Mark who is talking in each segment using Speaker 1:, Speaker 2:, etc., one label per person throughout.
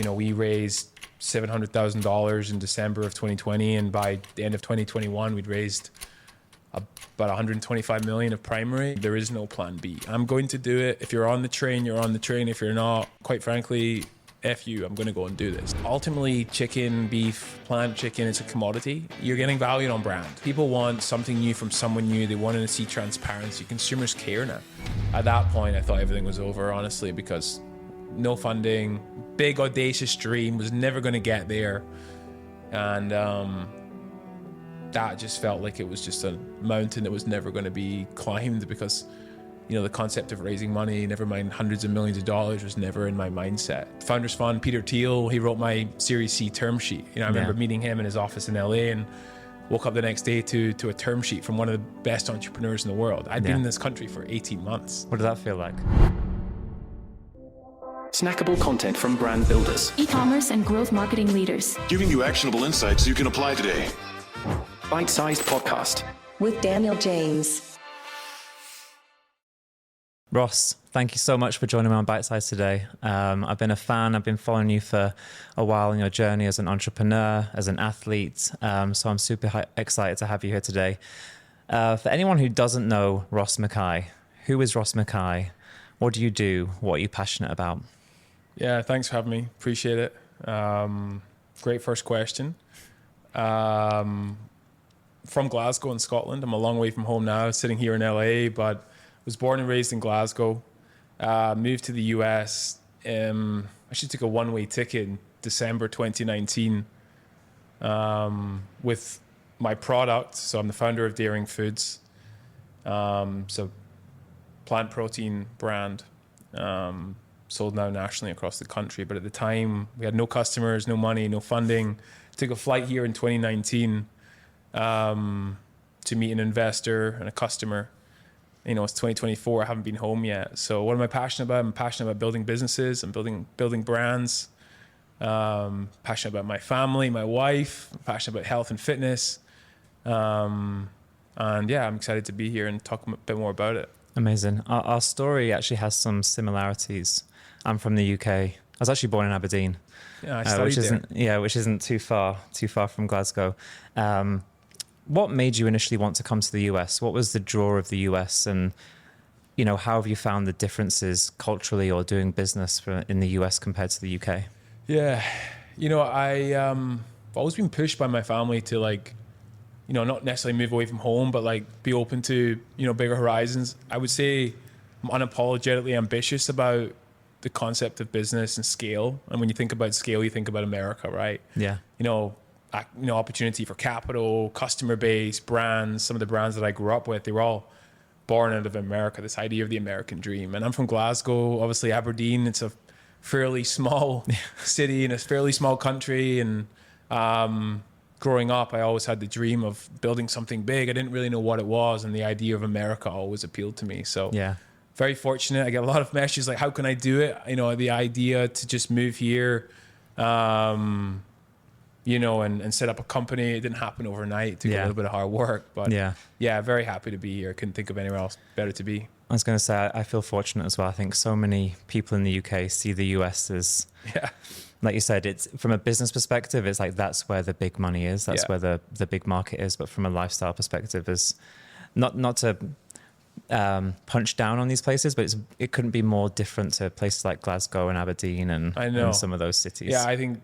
Speaker 1: we raised $700,000 in December of 2020, and by the end of 2021, we'd raised about 125 million of primary. There is no plan B. I'm going to do it. If you're on the train, you're on the train. If you're not, quite frankly, F you, I'm going to go and do this. Ultimately, chicken, beef, plant chicken, it's a commodity. You're getting valued on brand. People want something new from someone new. They want to see transparency. Consumers care now. At that point, I thought everything was over, honestly, because no funding, big audacious dream, was never going to get there. And that just felt like it was just a mountain that was never going to be climbed, because the concept of raising money, never mind hundreds of millions of dollars, was never in my mindset. Founders Fund, Peter Thiel, he wrote my Series C term sheet. I remember meeting him in his office in LA and woke up the next day to a term sheet from one of the best entrepreneurs in the world. I'd been in this country for 18 months.
Speaker 2: What did that feel like?
Speaker 3: Snackable content from brand builders,
Speaker 4: e-commerce and growth marketing leaders,
Speaker 5: giving you actionable insights you can apply today.
Speaker 3: Bite-sized podcast
Speaker 6: with Daniel James.
Speaker 2: Ross, thank you so much for joining me on Bite Size today. I've been a fan. I've been following you for a while in your journey as an entrepreneur, as an athlete. So I'm super excited to have you here today. For anyone who doesn't know Ross Mackay, who is Ross Mackay? What do you do? What are you passionate about?
Speaker 1: Yeah, thanks for having me. Appreciate it. Great first question. From Glasgow in Scotland. I'm a long way from home now, sitting here in LA, but was born and raised in Glasgow. Moved to the US. Actually took a one-way ticket in December 2019 with my product. So I'm the founder of Daring Foods. So plant protein brand, sold now nationally across the country. But at the time, we had no customers, no money, no funding. Took a flight here in 2019 to meet an investor and a customer. It's 2024. I haven't been home yet. So what am I passionate about? I'm passionate about building businesses and building brands. Passionate about my family, my wife. I'm passionate about health and fitness. And yeah, I'm excited to be here and talk a bit more about it.
Speaker 2: Amazing. Our story actually has some similarities. I'm from the UK. I was actually born in Aberdeen.
Speaker 1: Yeah, I studied there.
Speaker 2: Which isn't too far from Glasgow. What made you initially want to come to the US? What was the draw of the US? And, how have you found the differences culturally or doing business in the US compared to the UK?
Speaker 1: Yeah. I've always been pushed by my family to not necessarily move away from home, but be open to, bigger horizons. I would say I'm unapologetically ambitious about the concept of business and scale. And when you think about scale, you think about America, right?
Speaker 2: Yeah.
Speaker 1: Opportunity for capital, customer base, brands. Some of the brands that I grew up with, they were all born out of America, this idea of the American dream. And I'm from Glasgow, obviously Aberdeen. It's a fairly small city in a fairly small country. And growing up, I always had the dream of building something big. I didn't really know what it was. And the idea of America always appealed to me. So yeah, very fortunate. I get a lot of messages like, how can I do it? The idea to just move here, and set up a company. It didn't happen overnight. It took a little bit of hard work, but yeah, very happy to be here. Couldn't think of anywhere else better to be.
Speaker 2: I was going to say, I feel fortunate as well. I think so many people in the UK see the US as, like you said, it's from a business perspective, it's like that's where the big money is. That's where the big market is. But from a lifestyle perspective, is not to punch down on these places, but it couldn't be more different to places like Glasgow and Aberdeen and some of those cities.
Speaker 1: Yeah, I think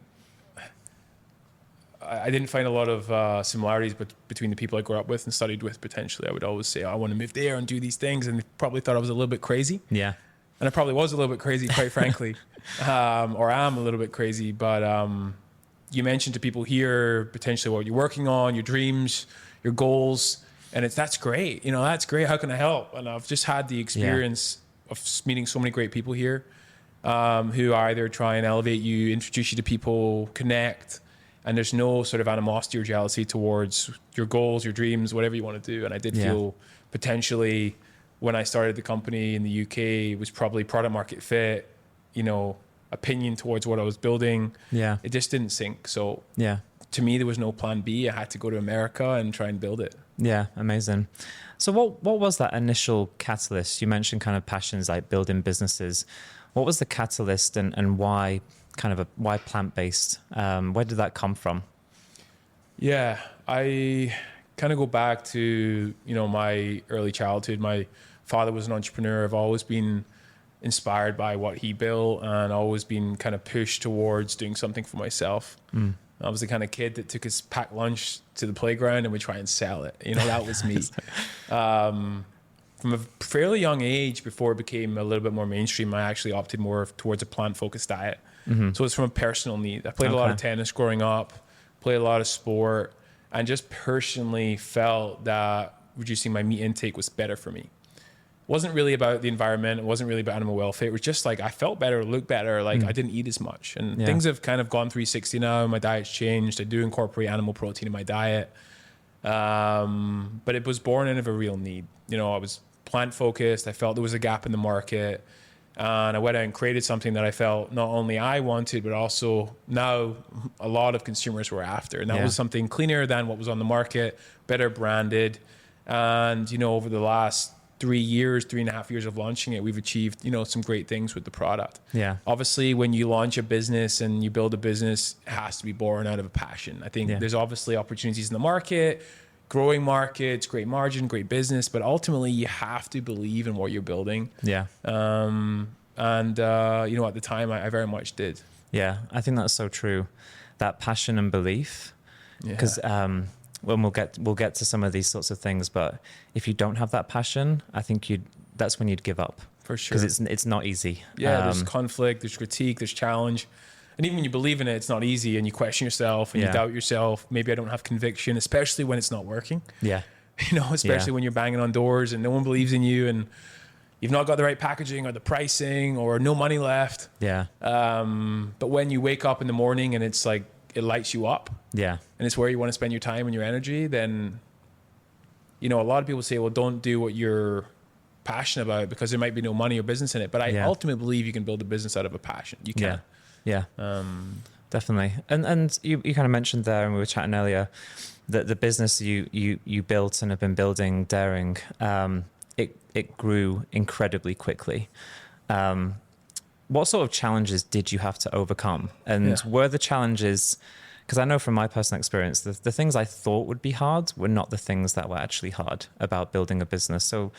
Speaker 1: I didn't find a lot of similarities between the people I grew up with and studied with. Potentially, I would always say, I want to move there and do these things, and they probably thought I was a little bit crazy.
Speaker 2: Yeah,
Speaker 1: and I probably was a little bit crazy, quite frankly, or am a little bit crazy. But you mentioned to people here potentially what you're working on, your dreams, your goals, and that's great. That's great. How can I help? And I've just had the experience of meeting so many great people here, who either try and elevate you, introduce you to people, connect. And there's no sort of animosity or jealousy towards your goals, your dreams, whatever you want to do. And I did feel potentially when I started the company in the UK, it was probably product market fit, opinion towards what I was building.
Speaker 2: Yeah.
Speaker 1: It just didn't sync. So to me, there was no plan B. I had to go to America and try and build it.
Speaker 2: Yeah, amazing. So what was that initial catalyst? You mentioned kind of passions like building businesses. What was the catalyst and why why plant-based? Where did that come from?
Speaker 1: Yeah, I kind of go back to, my early childhood. My father was an entrepreneur. I've always been inspired by what he built and always been kind of pushed towards doing something for myself. I was the kind of kid that took his packed lunch to the playground and would try and sell it. That was me. From a fairly young age, before it became a little bit more mainstream, I actually opted more towards a plant-focused diet. So it's from a personal need. I played a lot of tennis growing up, played a lot of sport, and just personally felt that reducing my meat intake was better for me. It wasn't really about the environment. It wasn't really about animal welfare. It was just like I felt better, looked better. I didn't eat as much. And things have kind of gone 360 now. My diet's changed. I do incorporate animal protein in my diet. But it was born out of a real need. I was plant focused. I felt there was a gap in the market. And I went out and created something that I felt not only I wanted, but also now a lot of consumers were after. And that was something cleaner than what was on the market, better branded. And, over the last 3.5 years of launching it, we've achieved, some great things with the product.
Speaker 2: Yeah.
Speaker 1: Obviously, when you launch a business and you build a business, it has to be born out of a passion. I think there's obviously opportunities in the market, growing markets, great margin, great business, but ultimately you have to believe in what you're building.
Speaker 2: Yeah.
Speaker 1: At the time I very much did.
Speaker 2: Yeah. I think that's so true. That passion and belief, because, when we'll get to some of these sorts of things, but if you don't have that passion, I think that's when you'd give up.
Speaker 1: For sure.
Speaker 2: Because it's not easy.
Speaker 1: Yeah, there's conflict, there's critique, there's challenge. And even when you believe in it, it's not easy, and you question yourself and you doubt yourself. Maybe I don't have conviction, especially when it's not working.
Speaker 2: Yeah.
Speaker 1: Especially when you're banging on doors and no one believes in you and you've not got the right packaging or the pricing or no money left.
Speaker 2: Yeah.
Speaker 1: But when you wake up in the morning and it's like, it lights you up.
Speaker 2: Yeah.
Speaker 1: And it's where you want to spend your time and your energy, then, a lot of people say, well, don't do what you're passionate about because there might be no money or business in it. But I ultimately believe you can build a business out of a passion. You can.
Speaker 2: Yeah. Definitely. And you kind of mentioned there, and we were chatting earlier, that the business you built and have been building, Daring, it grew incredibly quickly. What sort of challenges did you have to overcome? And were the challenges, because I know from my personal experience, the things I thought would be hard were not the things that were actually hard about building a business. So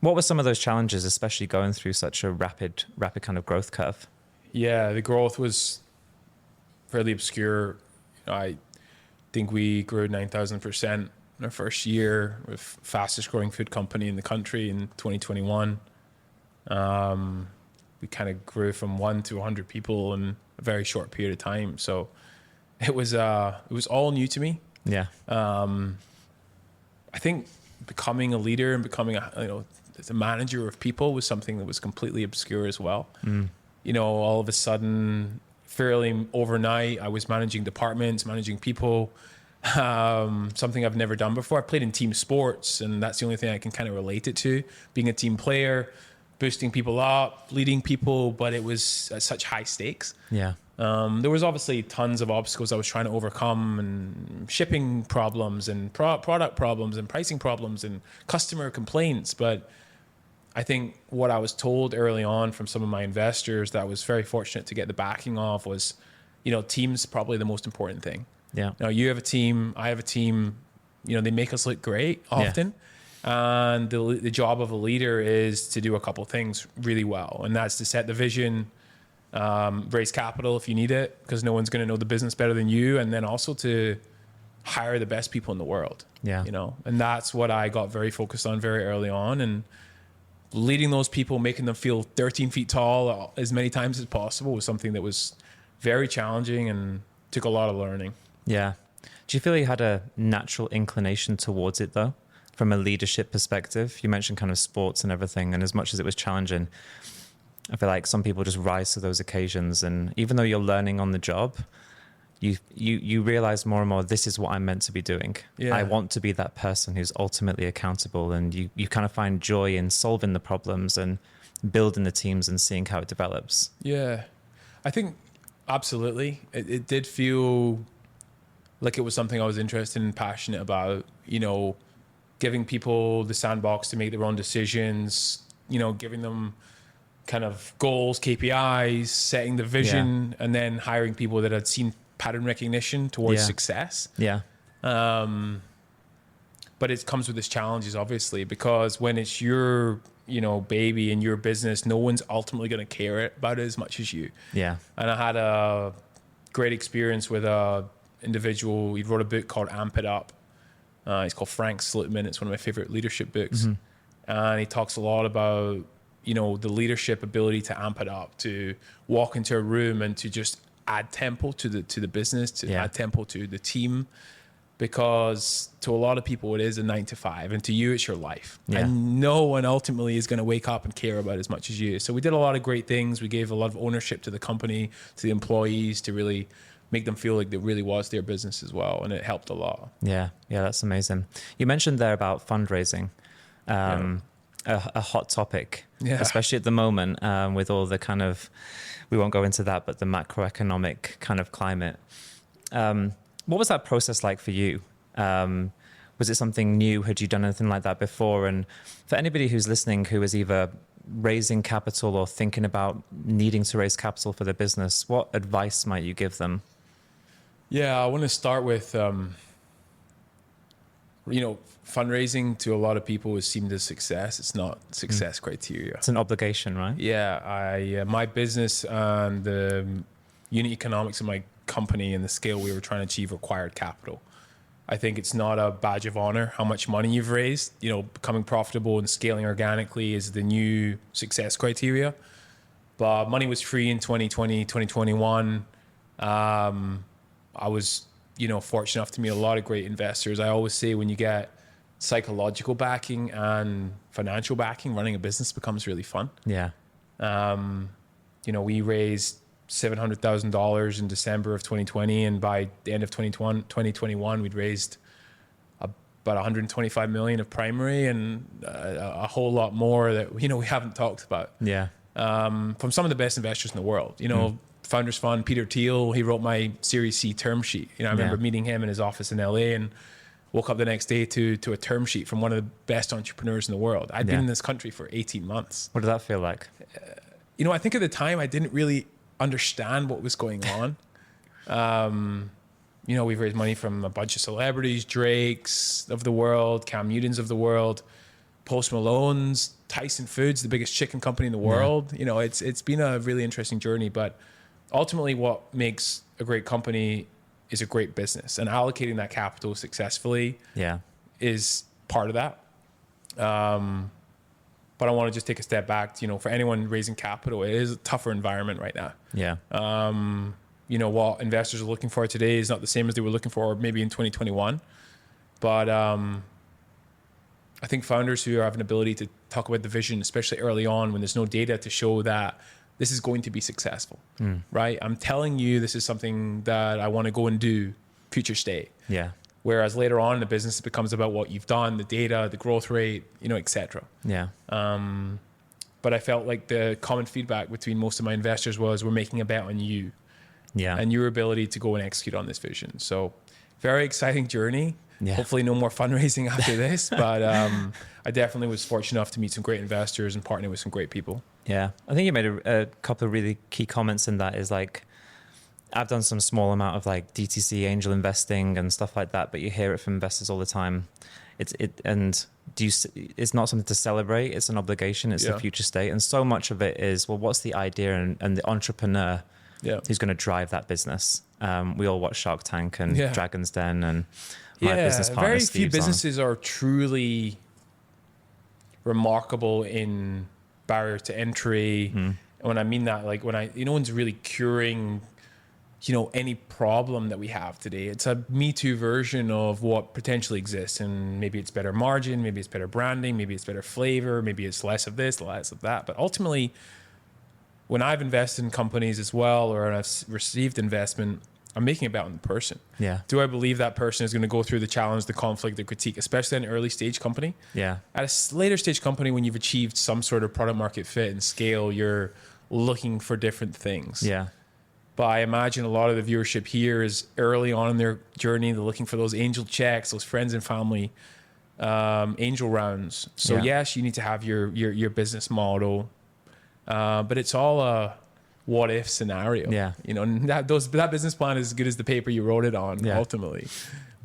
Speaker 2: what were some of those challenges, especially going through such a rapid kind of growth curve?
Speaker 1: Yeah, the growth was fairly obscure. I think we grew 9,000% in our first year, with fastest growing food company in the country in 2021. We kind of grew from 1 to 100 people in a very short period of time. So it was all new to me. Yeah. I think becoming a leader and becoming a manager of people was something that was completely obscure as well. All of a sudden, fairly overnight, I was managing departments, managing people, something I've never done before. I played in team sports, and that's the only thing I can kind of relate it to, being a team player, boosting people up, leading people, but it was at such high stakes. Yeah. There was obviously tons of obstacles I was trying to overcome, and shipping problems and product problems and pricing problems and customer complaints. But I think what I was told early on from some of my investors that I was very fortunate to get the backing of was, team's probably the most important thing. Yeah. Now you have a team, I have a team, they make us look great often. Yeah. And the job of a leader is to do a couple things really well. And that's to set the vision, raise capital if you need it, because no one's going to know the business better than you. And then also to hire the best people in the world. Yeah. And that's what I got very focused on very early on. And leading those people, making them feel 13 feet tall as many times as possible was something that was very challenging and took a lot of learning. Yeah.
Speaker 2: Do you feel you had a natural inclination towards it though? From a leadership perspective, you mentioned kind of sports and everything, and as much as it was challenging, I feel like some people just rise to those occasions, and even though you're learning on the job, you realize more and more, this is what I'm meant to be doing. Yeah. I want to be that person who's ultimately accountable, and you kind of find joy in solving the problems and building the teams and seeing how it develops.
Speaker 1: Yeah, I think absolutely. It did feel like it was something I was interested and passionate about, giving people the sandbox to make their own decisions, giving them kind of goals, KPIs, setting the vision, and then hiring people that had seen pattern recognition towards success.
Speaker 2: Yeah.
Speaker 1: But it comes with its challenges, obviously, because when it's your, baby and your business, no one's ultimately going to care about it as much as you.
Speaker 2: Yeah.
Speaker 1: And I had a great experience with a individual. He wrote a book called Amp It Up. It's called Frank Slutman. It's one of my favorite leadership books. And he talks a lot about, the leadership ability to amp it up, to walk into a room and to just add tempo to the business, to add tempo to the team. Because to a lot of people, it is a 9 to 5, and to you, it's your life.
Speaker 2: Yeah.
Speaker 1: And no one ultimately is going to wake up and care about it as much as you. So we did a lot of great things. We gave a lot of ownership to the company, to the employees, to really make them feel like it really was their business as well. And it helped a lot.
Speaker 2: Yeah. Yeah. That's amazing. You mentioned there about fundraising, a hot topic, especially at the moment, with all the kind of, we won't go into that, but the macroeconomic kind of climate. What was that process like for you? Was it something new? Had you done anything like that before? And for anybody who's listening who is either raising capital or thinking about needing to raise capital for their business, what advice might you give them?
Speaker 1: Yeah, I want to start with, fundraising to a lot of people is seen as success. It's not success criteria.
Speaker 2: It's an obligation, right?
Speaker 1: Yeah, my business and the unit economics of my company and the scale we were trying to achieve required capital. I think it's not a badge of honor how much money you've raised. Becoming profitable and scaling organically is the new success criteria. But money was free in 2020, 2021. I was, fortunate enough to meet a lot of great investors. I always say when you get psychological backing and financial backing, running a business becomes really fun.
Speaker 2: Yeah.
Speaker 1: We raised $700,000 in December of 2020, and by the end of 2021, we'd raised about 125 million of primary and a whole lot more that we haven't talked about.
Speaker 2: Yeah.
Speaker 1: From some of the best investors in the world. Founders Fund, Peter Thiel, he wrote my Series C term sheet. I remember meeting him in his office in LA and woke up the next day to a term sheet from one of the best entrepreneurs in the world. I'd been in this country for 18 months.
Speaker 2: What did that feel like?
Speaker 1: I think at the time I didn't really understand what was going on. We've raised money from a bunch of celebrities, Drakes of the world, Cam Newtons of the world, Post Malone's, Tyson Foods, the biggest chicken company in the world. It's been a really interesting journey, but ultimately what makes a great company is a great business, and allocating that capital successfully is part of that. But I want to just take a step back. For anyone raising capital, it is a tougher environment right now.
Speaker 2: Yeah.
Speaker 1: What investors are looking for today is not the same as they were looking for maybe in 2021. But I think founders who have an ability to talk about the vision, especially early on when there's no data to show that this is going to be successful, right? I'm telling you this is something that I want to go and do, future state.
Speaker 2: Yeah.
Speaker 1: Whereas later on in the business, it becomes about what you've done, the data, the growth rate, et cetera.
Speaker 2: Yeah.
Speaker 1: But I felt like the common feedback between most of my investors was, we're making a bet on you and your ability to go and execute on this vision. So very exciting journey. Yeah. Hopefully no more fundraising after this, but I definitely was fortunate enough to meet some great investors and partner with some great people.
Speaker 2: Yeah. I think you made a couple of really key comments in that is like, I've done some small amount of like DTC angel investing and stuff like that, but you hear it from investors all the time. It's not something to celebrate. It's an obligation. It's the future state. And so much of it is, well, what's the idea and the entrepreneur who's going to drive that business? We all watch Shark Tank and Dragon's Den and my business partner,
Speaker 1: very
Speaker 2: Steve's
Speaker 1: few businesses are truly remarkable in barrier to entry. And when I mean that, like no one's really curing any problem that we have today. It's a Me Too version of what potentially exists. And maybe it's better margin, maybe it's better branding, maybe it's better flavor, maybe it's less of this, less of that. But ultimately, when I've invested in companies as well, or I've received investment, I'm making it about the person.
Speaker 2: Yeah.
Speaker 1: Do I believe that person is going to go through the challenge, the conflict, the critique, especially in an early stage company?
Speaker 2: Yeah.
Speaker 1: At a later stage company, when you've achieved some sort of product market fit and scale, you're looking for different things.
Speaker 2: Yeah.
Speaker 1: But I imagine a lot of the viewership here is early on in their journey. They're looking for those angel checks, those friends and family angel rounds. So yes, you need to have your business model. But it's all a what if scenario.
Speaker 2: Yeah.
Speaker 1: You know, and that business plan is as good as the paper you wrote it on ultimately.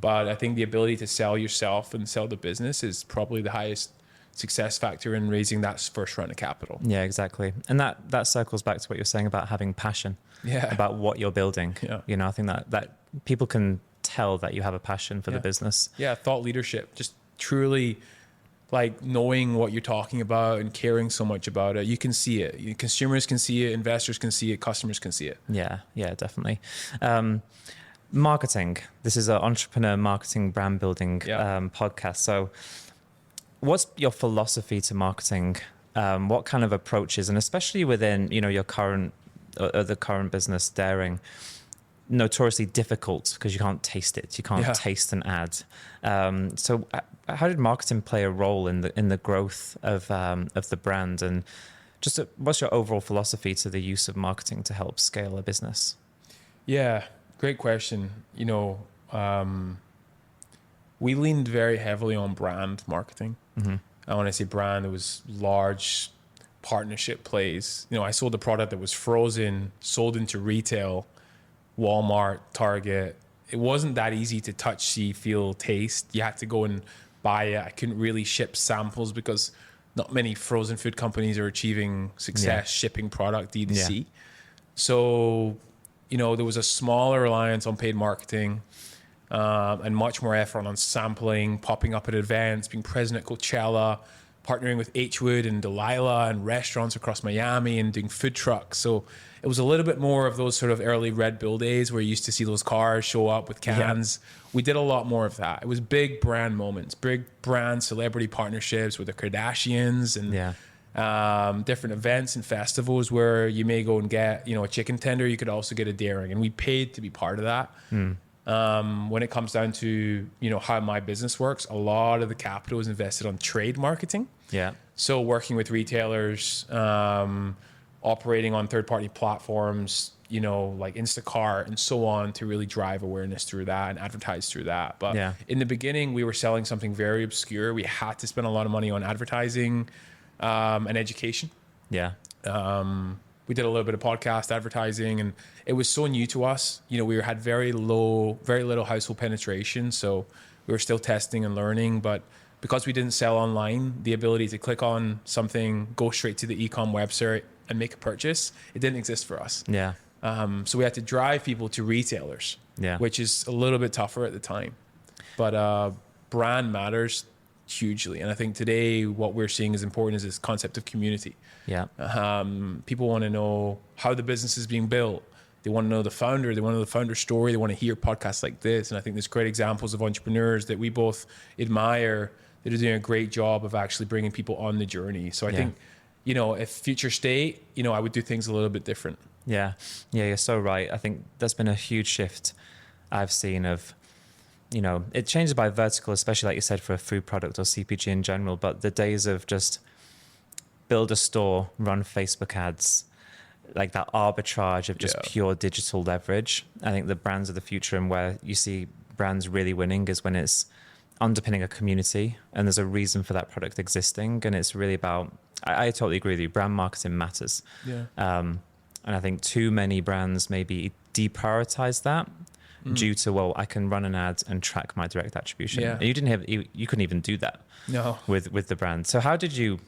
Speaker 1: But I think the ability to sell yourself and sell the business is probably the highest success factor in raising that first round of capital.
Speaker 2: Yeah, exactly. And that circles back to what you're saying about having passion about what you're building.
Speaker 1: Yeah.
Speaker 2: You know, I think that people can tell that you have a passion for the business.
Speaker 1: Yeah, thought leadership, just truly like knowing what you're talking about and caring so much about it. You can see it. Consumers can see it, investors can see it, customers can see it.
Speaker 2: Yeah, definitely. Marketing. This is an entrepreneur marketing brand building podcast. So what's your philosophy to marketing? What kind of approaches, and especially within, you know, your current the current business, Daring, notoriously difficult because you can't taste it. You can't taste an ad. So how did marketing play a role in the growth of the brand? And just what's your overall philosophy to the use of marketing to help scale a business?
Speaker 1: Yeah, great question. You know, we leaned very heavily on brand marketing. And when I say brand, it was large partnership plays. You know, I sold a product that was frozen, sold into retail, Walmart, Target. It wasn't that easy to touch, see, feel, taste. You had to go and buy it. I couldn't really ship samples because not many frozen food companies are achieving success shipping product D2C. So, you know, there was a smaller reliance on paid marketing and much more effort on sampling, popping up at events, being present at Coachella, partnering with H-Wood and Delilah and restaurants across Miami and doing food trucks. So it was a little bit more of those sort of early Red Bull days where you used to see those cars show up with cans. We did a lot more of that. It was big brand moments, big brand celebrity partnerships with the Kardashians and different events and festivals where you may go and get, you know, a chicken tender. You could also get a Daring, and we paid to be part of that. When it comes down to, you know, how my business works, a lot of the capital is invested on trade marketing. So working with retailers, operating on third-party platforms, you know, like Instacart and so on, to really drive awareness through that and advertise through that. But in the beginning, we were selling something very obscure. We had to spend a lot of money on advertising and education. We did a little bit of podcast advertising, and it was so new to us. You know, we had very little household penetration. So we were still testing and learning, but because we didn't sell online, the ability to click on something, go straight to the e-com website and make a purchase, it didn't exist for us. So we had to drive people to retailers, which is a little bit tougher at the time. But brand matters hugely. And I think today what we're seeing is important is this concept of community. People want to know how the business is being built. They want to know the founder. They want to know the founder story. They want to hear podcasts like this. And I think there's great examples of entrepreneurs that we both admire that are doing a great job of actually bringing people on the journey. So I think, you know, if future state, you know, I would do things a little bit different. You're so right. I think there's been a huge shift I've seen of, you know, it changes by vertical, especially like you said, for a food product or CPG in general, but the days of just build a store, run Facebook ads, like that arbitrage of just pure digital leverage. I think the brands of the future, and where you see brands really winning, is when it's underpinning a community and there's a reason for that product existing. And it's really about, I totally agree with you, brand marketing matters. And I think too many brands maybe deprioritize that due to, well, I can run an ad and track my direct attribution. And you couldn't even do that with the brand. So how did you,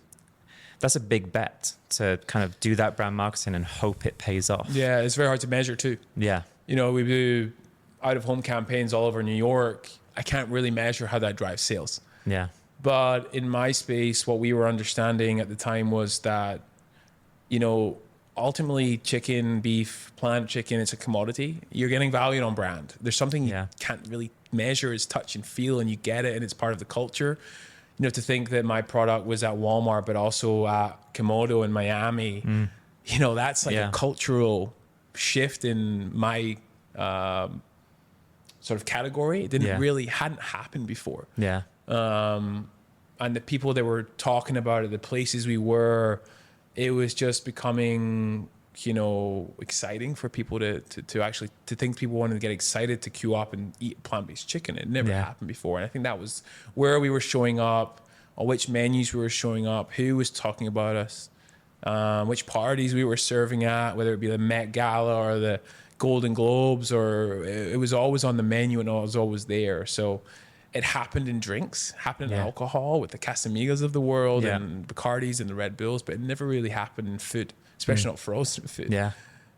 Speaker 1: that's a big bet to kind of do that brand marketing and hope it pays off. It's very hard to measure too. You know, we do out of home campaigns all over New York. I can't really measure how that drives sales. But in my space, what we were understanding at the time was that, you know, ultimately chicken, beef, plant chicken, it's a commodity. You're getting valued on brand. There's something you can't really measure is touch and feel, and you get it, and it's part of the culture. You know, to think that my product was at Walmart, but also at Komodo in Miami, you know, that's like a cultural shift in my sort of category. It hadn't happened before. And the people that were talking about it, the places we were, it was just becoming, you know, exciting for people to actually, to think people wanted to get excited to queue up and eat plant-based chicken. It never happened before. And I think that was where we were showing up, on which menus we were showing up, who was talking about us. which parties we were serving at, whether it be the Met Gala or the Golden Globes, or it was always on the menu and it was always there. So it happened in drinks, happened in alcohol with the Casamigas of the world and Bacardis and the Red Bulls, but it never really happened in food, especially not frozen food.
Speaker 2: Yeah.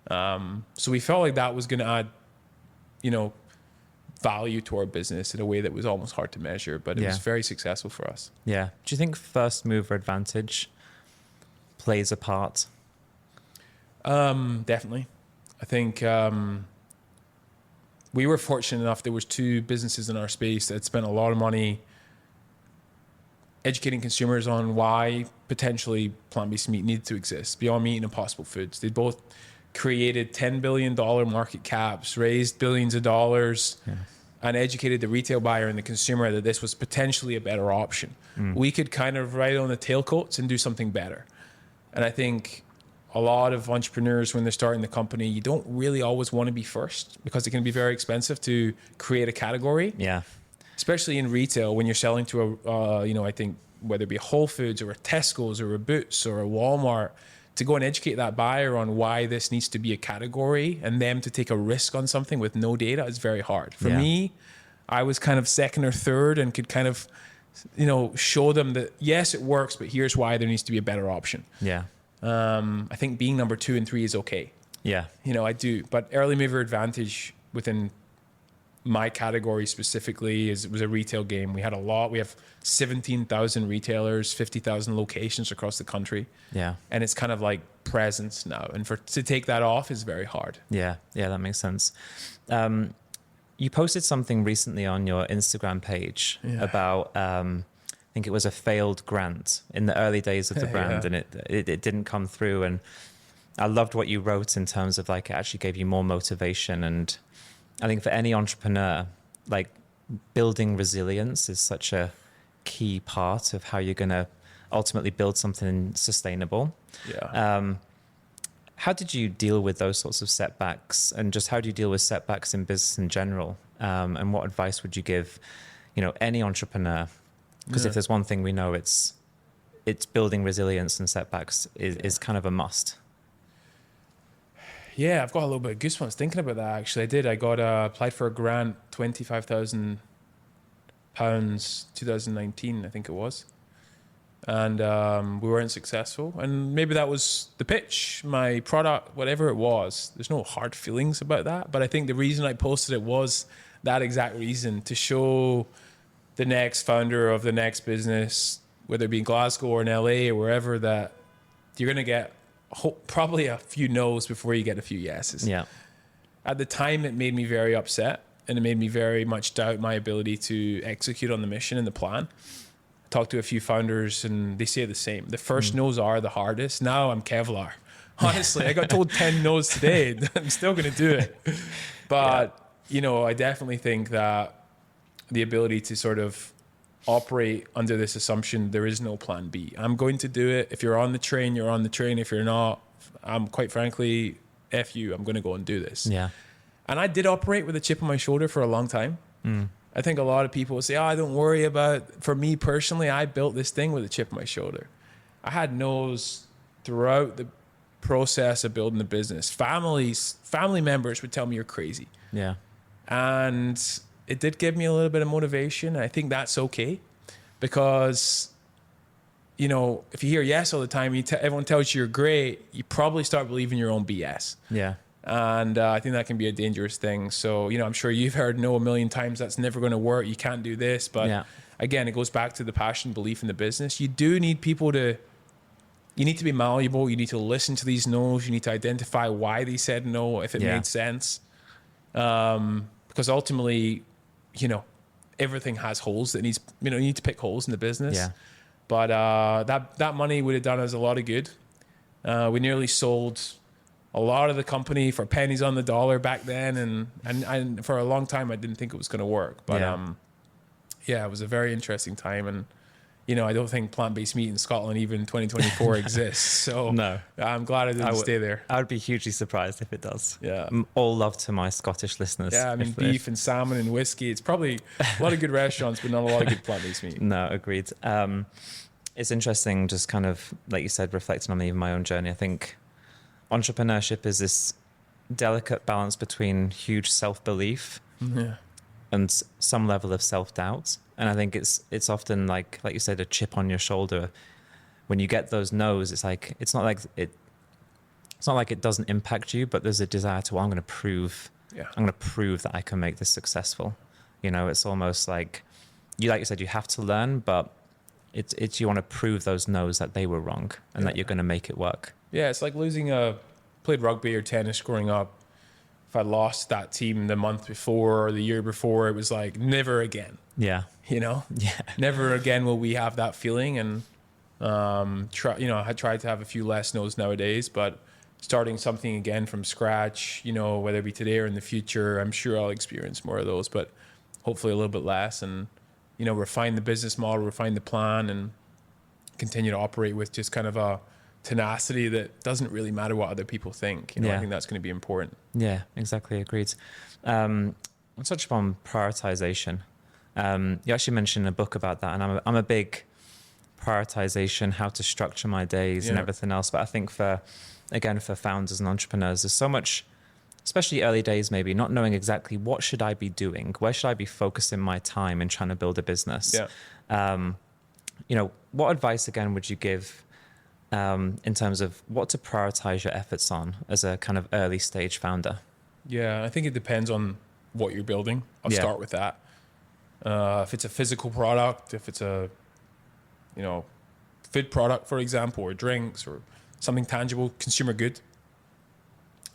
Speaker 1: So we felt like that was going to add, you know, value to our business in a way that was almost hard to measure, but it was very successful for us.
Speaker 2: Yeah. Do you think first mover advantage plays a part?
Speaker 1: Definitely. I think we were fortunate enough. There was 2 businesses in our space that spent a lot of money educating consumers on why potentially plant-based meat needed to exist beyond meat and impossible foods. They both created $10 billion market caps, raised billions of dollars, and educated the retail buyer and the consumer that this was potentially a better option. We could kind of ride on the tailcoats and do something better. And I think a lot of entrepreneurs, when they're starting the company, you don't really always want to be first because it can be very expensive to create a category.
Speaker 2: Yeah.
Speaker 1: Especially in retail, when you're selling to a, you know, I think whether it be a Whole Foods or a Tesco's or a Boots or a Walmart, to go and educate that buyer on why this needs to be a category and them to take a risk on something with no data is very hard. For me, I was kind of second or third and could kind of, you know, show them that, yes, it works, but here's why there needs to be a better option.
Speaker 2: Yeah.
Speaker 1: I think being number 2 and 3 is okay.
Speaker 2: Yeah.
Speaker 1: You know, I do. But early mover advantage within my category specifically was a retail game. We had a lot. We have 17,000 retailers, 50,000 locations across the country.
Speaker 2: Yeah.
Speaker 1: And it's kind of like presence now. And to take that off is very hard.
Speaker 2: Yeah. Yeah, that makes sense. You posted something recently on your Instagram page about, I think it was a failed grant in the early days of the brand, and it didn't come through. And I loved what you wrote in terms of like it actually gave you more motivation. And I think for any entrepreneur, like building resilience is such a key part of how you're going to ultimately build something sustainable.
Speaker 1: Yeah.
Speaker 2: How did you deal with those sorts of setbacks, and just how do you deal with setbacks in business in general? And what advice would you give, you know, any entrepreneur? Because if there's one thing we know, it's building resilience, and setbacks is kind of a must.
Speaker 1: Yeah, I've got a little bit of goosebumps thinking about that. Actually, I did. I got applied for a grant, £25,000, 2019, I think it was, and we weren't successful. And maybe that was the pitch, my product, whatever it was. There's no hard feelings about that, but I think the reason I posted it was that exact reason, to show the next founder of the next business, whether it be in Glasgow or in LA or wherever, that you're going to get probably a few no's before you get a few yeses.
Speaker 2: Yeah.
Speaker 1: At the time, it made me very upset, and it made me very much doubt my ability to execute on the mission and the plan. I talked to a few founders and they say the same. The first no's are the hardest. Now I'm Kevlar. Honestly, I got told 10 no's today. I'm still going to do it. But, you know, I definitely think that the ability to sort of operate under this assumption there is no plan B. I'm going to do it. If you're on the train, you're on the train. If you're not, I'm quite frankly, F you, I'm going to go and do this.
Speaker 2: Yeah.
Speaker 1: And I did operate with a chip on my shoulder for a long time. I think a lot of people will say, oh, don't worry about, for me personally, I built this thing with a chip on my shoulder. I had no's throughout the process of building the business. Family members would tell me you're crazy.
Speaker 2: Yeah.
Speaker 1: And it did give me a little bit of motivation. I think that's okay, because, you know, if you hear yes all the time, everyone tells you you're great, you probably start believing your own BS.
Speaker 2: Yeah.
Speaker 1: And I think that can be a dangerous thing. So, you know, I'm sure you've heard no a million times, that's never going to work. You can't do this. But again, it goes back to the passion, belief in the business. You do need people you need to be malleable. You need to listen to these no's. You need to identify why they said no, if it made sense. Because ultimately, you know, everything has holes that needs, you know, you need to pick holes in the business. Yeah. But that money would have done us a lot of good. We nearly sold a lot of the company for pennies on the dollar back then, and for a long time I didn't think it was going to work. But it was a very interesting time, and you know, I don't think plant-based meat in Scotland even 2024 exists. So
Speaker 2: no,
Speaker 1: I'm glad I didn't stay there.
Speaker 2: I would be hugely surprised if it does.
Speaker 1: Yeah.
Speaker 2: All love to my Scottish listeners.
Speaker 1: Yeah, I mean, beef and salmon and whiskey. It's probably a lot of good restaurants, but not a lot of good plant-based meat.
Speaker 2: No, agreed. It's interesting, just kind of, like you said, reflecting on even my own journey. I think entrepreneurship is this delicate balance between huge self-belief and some level of self-doubt. And I think it's often like you said, a chip on your shoulder. When you get those no's, it's not like it doesn't impact you, but there's a desire to, well, I'm going to prove that I can make this successful. You know, it's almost like you said, you have to learn, but it's you want to prove those no's that they were wrong and that you're going to make it work. Yeah,
Speaker 1: it's like played rugby or tennis growing up. If I lost that team the month before or the year before, it was like, never again.
Speaker 2: Yeah.
Speaker 1: You know?
Speaker 2: Yeah.
Speaker 1: Never again will we have that feeling. And, I tried to have a few less no's nowadays, but starting something again from scratch, you know, whether it be today or in the future, I'm sure I'll experience more of those, but hopefully a little bit less. And, you know, refine the business model, refine the plan, and continue to operate with just kind of a tenacity that doesn't really matter what other people think. You know, I think that's going to be important.
Speaker 2: Yeah, exactly. Agreed. I'll touch upon prioritization. You actually mentioned a book about that, and I'm a big prioritization, how to structure my days and everything else. But I think for founders and entrepreneurs, there's so much, especially early days, maybe not knowing exactly what should I be doing, where should I be focusing my time in trying to build a business. You know, what advice again would you give in terms of what to prioritize your efforts on as a kind of early stage founder?
Speaker 1: Yeah, I think it depends on what you're building. I'll start with that. If it's a physical product, if it's a, you know, food product, for example, or drinks or something tangible, consumer good,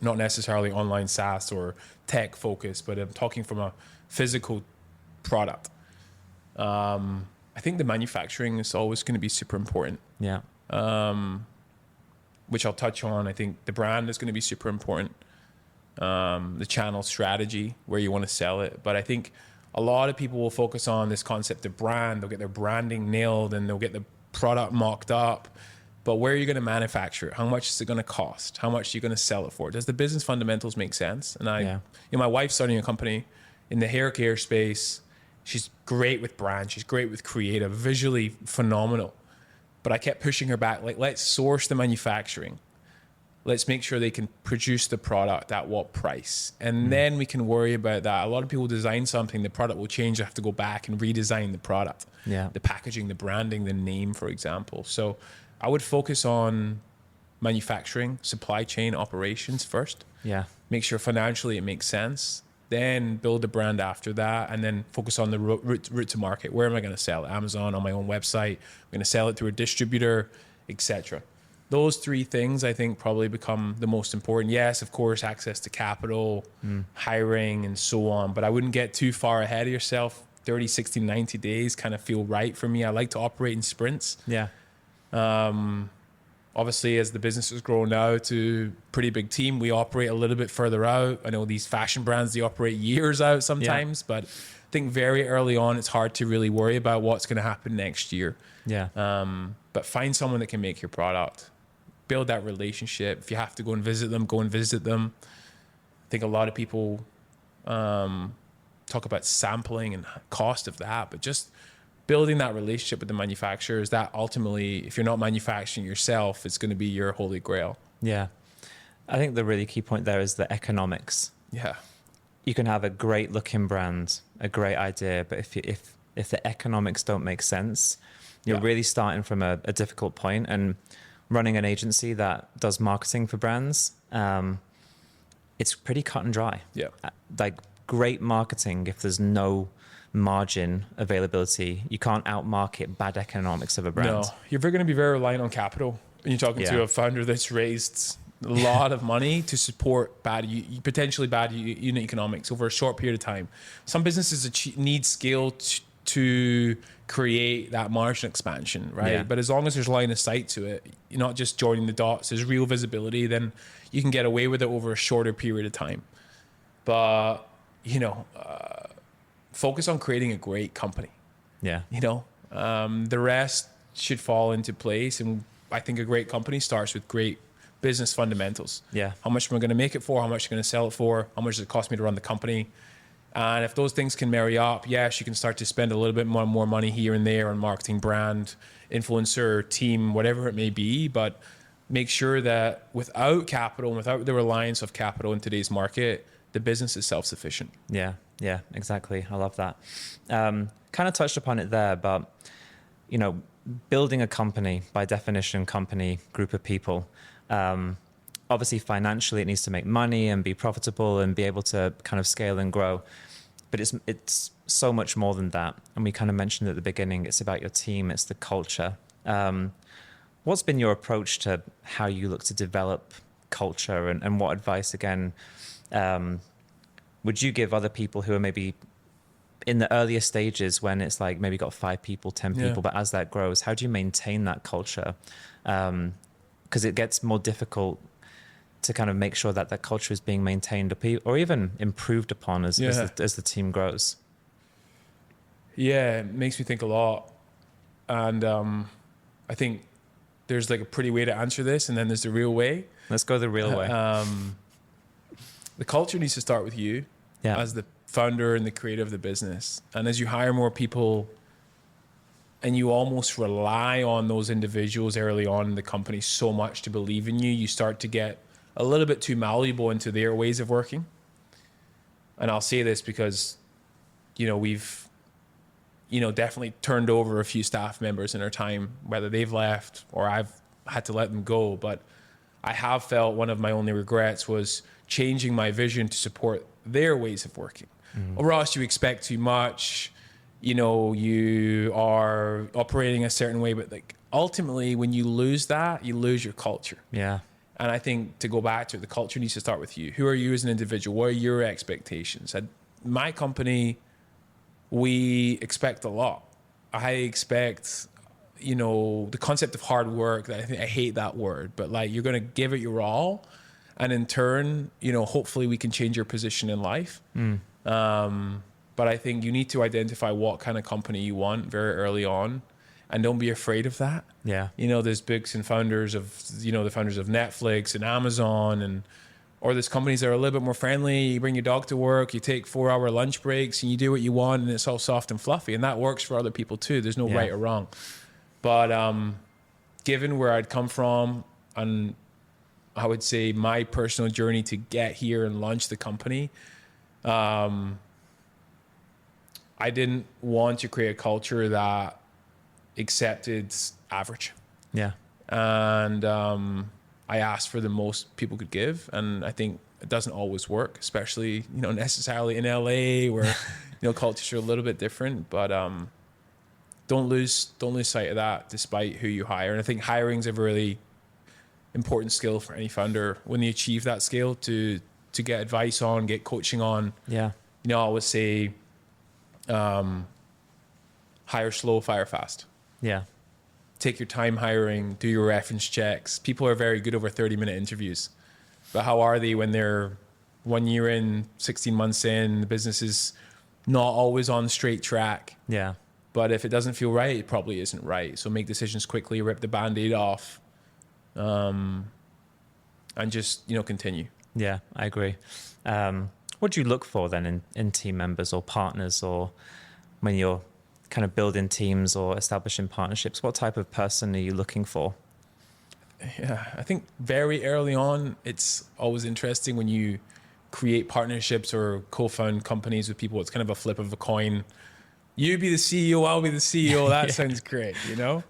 Speaker 1: not necessarily online SaaS or tech focused, but I'm talking from a physical product. I think the manufacturing is always going to be super important.
Speaker 2: Yeah.
Speaker 1: Which I'll touch on. I think the brand is going to be super important. The channel strategy, where you want to sell it. But I think a lot of people will focus on this concept of brand. They'll get their branding nailed and they'll get the product mocked up. But where are you going to manufacture it? How much is it going to cost? How much are you going to sell it for? Does the business fundamentals make sense? And you know, my wife's starting a company in the hair care space. She's great with brand. She's great with creative, visually phenomenal. But I kept pushing her back, like, let's source the manufacturing. Let's make sure they can produce the product at what price. And then we can worry about that. A lot of people design something, the product will change. I have to go back and redesign the product.
Speaker 2: Yeah.
Speaker 1: The packaging, the branding, the name, for example. So I would focus on manufacturing, supply chain operations first.
Speaker 2: Yeah.
Speaker 1: Make sure financially it makes sense. Then build a brand after that, and then focus on the route to market. Where am I going to sell it? Amazon, on my own website. I'm going to sell it through a distributor, etc. Those three things, I think, probably become the most important. Yes, of course, access to capital, hiring, and so on. But I wouldn't get too far ahead of yourself. 30, 60, 90 days kind of feel right for me. I like to operate in sprints.
Speaker 2: Yeah.
Speaker 1: Obviously, as the business has grown now to a pretty big team, we operate a little bit further out. I know these fashion brands, they operate years out sometimes, but I think very early on, it's hard to really worry about what's going to happen next year.
Speaker 2: Yeah.
Speaker 1: But find someone that can make your product. Build that relationship. If you have to go and visit them, go and visit them. I think a lot of people talk about sampling and cost of that, but just building that relationship with the manufacturers, that ultimately, if you're not manufacturing yourself, it's going to be your holy grail.
Speaker 2: Yeah. I think the really key point there is the economics.
Speaker 1: Yeah.
Speaker 2: You can have a great looking brand, a great idea, but if the economics don't make sense, you're really starting from a difficult point. And running an agency that does marketing for brands, it's pretty cut and dry.
Speaker 1: Yeah.
Speaker 2: Like great marketing, if there's no margin availability, you can't outmarket bad economics of a brand.
Speaker 1: No, you're going to be very reliant on capital. When you're talking to a founder that's raised a lot of money to support potentially bad unit economics over a short period of time. Some businesses need scale to create that margin expansion, right?
Speaker 2: Yeah.
Speaker 1: But as long as there's line of sight to it, you're not just joining the dots, there's real visibility, then you can get away with it over a shorter period of time. But, focus on creating a great company.
Speaker 2: Yeah.
Speaker 1: The rest should fall into place. And I think a great company starts with great business fundamentals.
Speaker 2: Yeah.
Speaker 1: How much am I going to make it for? How much am I going to sell it for? How much does it cost me to run the company? And if those things can marry up, yes, you can start to spend a little bit more money here and there on marketing, brand, influencer, team, whatever it may be. But make sure that without capital and without the reliance of capital in today's market, the business is self-sufficient.
Speaker 2: Yeah, exactly. I love that. Kind of touched upon it there, but, you know, building a company, by definition, company, group of people, obviously financially it needs to make money and be profitable and be able to kind of scale and grow. But it's so much more than that. And we kind of mentioned at the beginning, it's about your team, it's the culture. What's been your approach to how you look to develop culture, and what advice, again, would you give other people who are maybe in the earlier stages when it's like maybe got 5 people, 10 people, but as that grows, how do you maintain that culture? Because it gets more difficult to kind of make sure that that culture is being maintained or even improved upon as the team grows.
Speaker 1: Yeah, it makes me think a lot. And I think there's like a pretty way to answer this, and then there's the real way.
Speaker 2: Let's go the real way.
Speaker 1: The culture needs to start with you as the founder and the creator of the business. And as you hire more people and you almost rely on those individuals early on in the company so much to believe in you, you start to get a little bit too malleable into their ways of working. And I'll say this because, you know, we've, you know, definitely turned over a few staff members in our time, whether they've left or I've had to let them go. But I have felt one of my only regrets was changing my vision to support their ways of working. Or else you expect too much, you know, you are operating a certain way, but like ultimately when you lose that, you lose your culture.
Speaker 2: Yeah.
Speaker 1: And I think to go back to it, the culture needs to start with you. Who are you as an individual? What are your expectations? At my company, we expect a lot. I expect, you know, the concept of hard work, I hate that word, but like you're going to give it your all. And in turn, you know, hopefully we can change your position in life. But I think you need to identify what kind of company you want very early on, and don't be afraid of that.
Speaker 2: Yeah.
Speaker 1: You know, there's books and founders of, you know, the founders of Netflix and Amazon, or there's companies that are a little bit more friendly. You bring your dog to work, you take 4-hour lunch breaks, and you do what you want, and it's all soft and fluffy. And that works for other people too. There's no right or wrong. But given where I'd come from, and I would say my personal journey to get here and launch the company, I didn't want to create a culture that accepted average.
Speaker 2: Yeah.
Speaker 1: And I asked for the most people could give, and I think it doesn't always work, especially, you know, necessarily in LA where, you know, cultures are a little bit different. But don't lose sight of that despite who you hire. And I think hiring is a really important skill for any founder. When you achieve that skill, to get advice on, get coaching on.
Speaker 2: Yeah.
Speaker 1: You know, I always say, hire slow, fire fast.
Speaker 2: Yeah.
Speaker 1: Take your time hiring, do your reference checks. People are very good over 30-minute interviews. But how are they when they're 1 year in, 16 months in, the business is not always on the straight track.
Speaker 2: Yeah.
Speaker 1: But if it doesn't feel right, it probably isn't right. So make decisions quickly, rip the Band-Aid off, and just, you know, continue.
Speaker 2: Yeah, I agree. What do you look for then in team members or partners, or when you're kind of building teams or establishing partnerships? What type of person are you looking for?
Speaker 1: Yeah, I think very early on, it's always interesting when you create partnerships or co-found companies with people. It's kind of a flip of a coin. You be the CEO, I'll be the CEO. That sounds great, you know?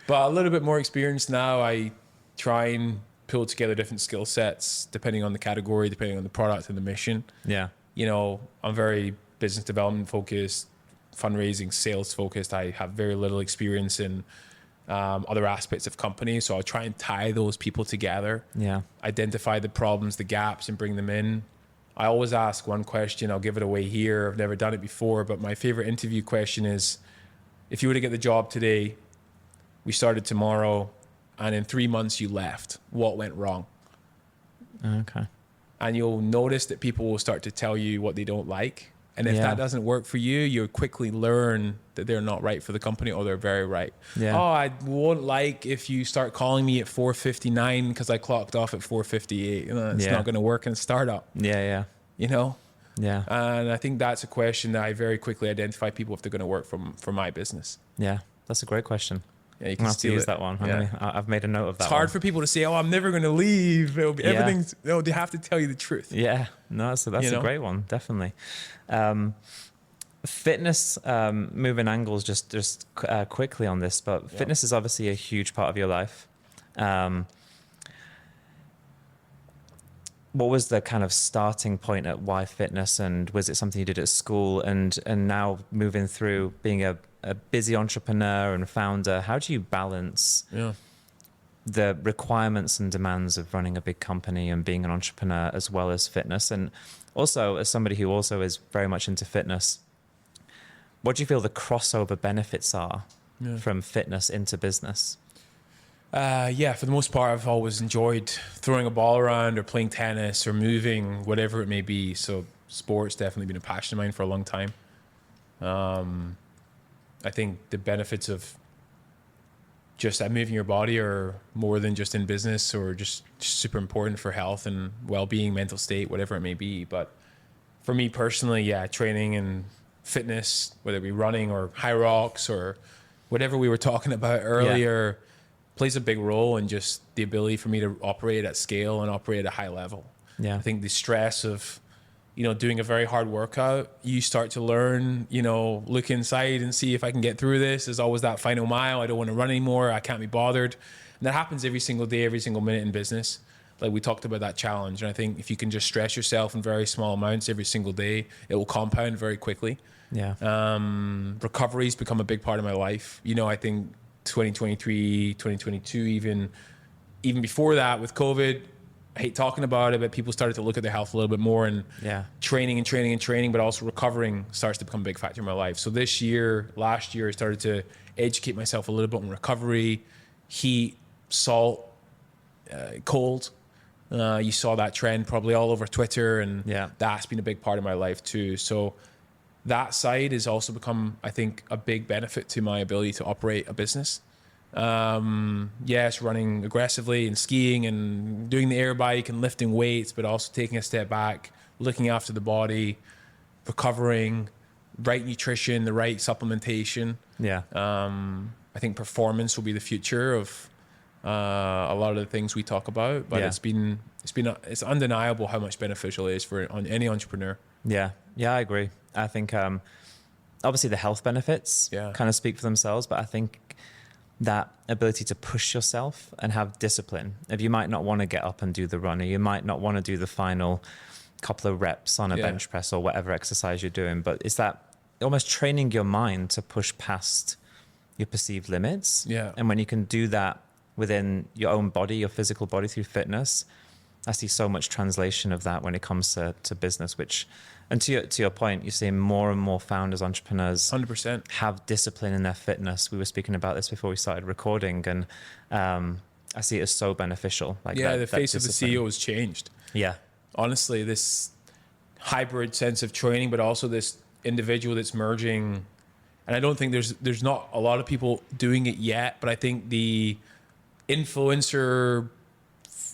Speaker 1: But a little bit more experience now, I try and pull together different skill sets depending on the category, depending on the product and the mission.
Speaker 2: Yeah.
Speaker 1: You know, I'm very business development focused, fundraising, sales focused. I have very little experience in other aspects of companies. So I'll try and tie those people together.
Speaker 2: Yeah.
Speaker 1: Identify the problems, the gaps, and bring them in. I always ask one question. I'll give it away here. I've never done it before, but my favorite interview question is, if you were to get the job today, we started tomorrow, and in 3 months you left, what went wrong?
Speaker 2: Okay.
Speaker 1: And you'll notice that people will start to tell you what they don't like. And if that doesn't work for you, you'll quickly learn that they're not right for the company, or they're very right.
Speaker 2: Yeah.
Speaker 1: Oh, I won't like if you start calling me at 4:59 because I clocked off at 4:58. You know, it's not going to work in a startup.
Speaker 2: Yeah, yeah.
Speaker 1: You know?
Speaker 2: Yeah.
Speaker 1: And I think that's a question that I very quickly identify people if they're going to work for my business.
Speaker 2: Yeah, that's a great question.
Speaker 1: Yeah, you
Speaker 2: I'm
Speaker 1: can
Speaker 2: have to use
Speaker 1: it.
Speaker 2: that one.
Speaker 1: Yeah.
Speaker 2: I've made a note of that.
Speaker 1: It's hard
Speaker 2: one.
Speaker 1: for people to say, "Oh, I'm never going to leave." It'll be, everything's. No, they have to tell you the truth.
Speaker 2: Yeah, no, that's a great one, definitely. Fitness, moving angles just quickly on this, but fitness is obviously a huge part of your life. What was the kind of starting point at why fitness, and was it something you did at school, and now moving through being a busy entrepreneur and founder, how do you balance the requirements and demands of running a big company and being an entrepreneur as well as fitness? And also, as somebody who also is very much into fitness, what do you feel the crossover benefits are from fitness into business?
Speaker 1: For the most part, I've always enjoyed throwing a ball around or playing tennis or moving, whatever it may be. So sports definitely been a passion of mine for a long time. I think the benefits of just moving your body are more than just in business or just super important for health and well-being, mental state, whatever it may be. But for me personally, training and fitness, whether it be running or high rocks or whatever we were talking about earlier, plays a big role in just the ability for me to operate at scale and operate at a high level.
Speaker 2: Yeah.
Speaker 1: I think the stress of, doing a very hard workout, you start to learn, look inside and see if I can get through this. There's always that final mile. I don't want to run anymore. I can't be bothered. And that happens every single day, every single minute in business. Like we talked about that challenge. And I think if you can just stress yourself in very small amounts every single day, it will compound very quickly.
Speaker 2: Yeah.
Speaker 1: Recovery's become a big part of my life. I think 2023, 2022, even before that with COVID, I hate talking about it, but people started to look at their health a little bit more, and training, but also recovering starts to become a big factor in my life. So last year, I started to educate myself a little bit on recovery, heat, salt, cold. You saw that trend probably all over Twitter, and that's been a big part of my life too. So that side has also become, I think, a big benefit to my ability to operate a business. Yes, running aggressively and skiing and doing the air bike and lifting weights, but also taking a step back, looking after the body, recovering, right nutrition, the right supplementation.
Speaker 2: Yeah.
Speaker 1: I think performance will be the future of a lot of the things we talk about, but it's undeniable how much beneficial it is for any entrepreneur.
Speaker 2: Yeah, I agree. I think obviously the health benefits kind of speak for themselves, but I think that ability to push yourself and have discipline. If you might not want to get up and do the run, or you might not want to do the final couple of reps on a bench press or whatever exercise you're doing, but it's that almost training your mind to push past your perceived limits. Yeah. And when you can do that within your own body, your physical body through fitness, I see so much translation of that when it comes to business, and to your point, you're seeing more and more founders, entrepreneurs
Speaker 1: 100%
Speaker 2: have discipline in their fitness. We were speaking about this before we started recording, and I see it as so beneficial.
Speaker 1: The face of the CEO has changed.
Speaker 2: Yeah.
Speaker 1: Honestly, this hybrid sense of training, but also this individual that's merging. And I don't think there's not a lot of people doing it yet, but I think the influencer,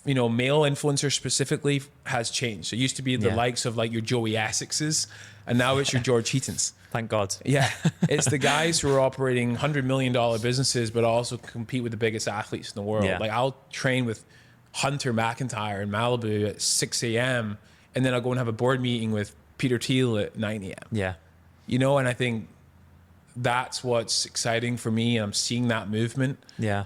Speaker 1: male influencer specifically, has changed. It used to be the likes of like your Joey Essexes, and now it's your George Heatons.
Speaker 2: Thank God.
Speaker 1: Yeah. It's the guys who are operating $100 million businesses, but also compete with the biggest athletes in the world.
Speaker 2: Yeah.
Speaker 1: Like I'll train with Hunter McIntyre in Malibu at 6 a.m. and then I'll go and have a board meeting with Peter Thiel at 9 a.m.
Speaker 2: Yeah.
Speaker 1: And I think that's what's exciting for me. I'm seeing that movement.
Speaker 2: Yeah.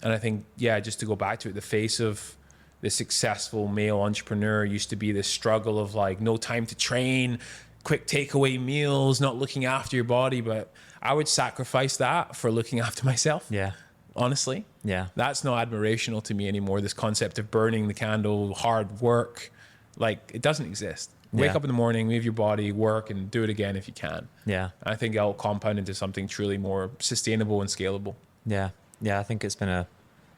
Speaker 1: And I think, just to go back to it, the face of the successful male entrepreneur used to be this struggle of like no time to train, quick takeaway meals, not looking after your body. But I would sacrifice that for looking after myself.
Speaker 2: Yeah.
Speaker 1: Honestly. Yeah. That's not admirational to me anymore. This concept of burning the candle, hard work, like it doesn't exist. Wake up in the morning, move your body, work, and do it again if you can. Yeah. I think that'll compound into something truly more sustainable and scalable.
Speaker 2: Yeah. Yeah, I think it's been a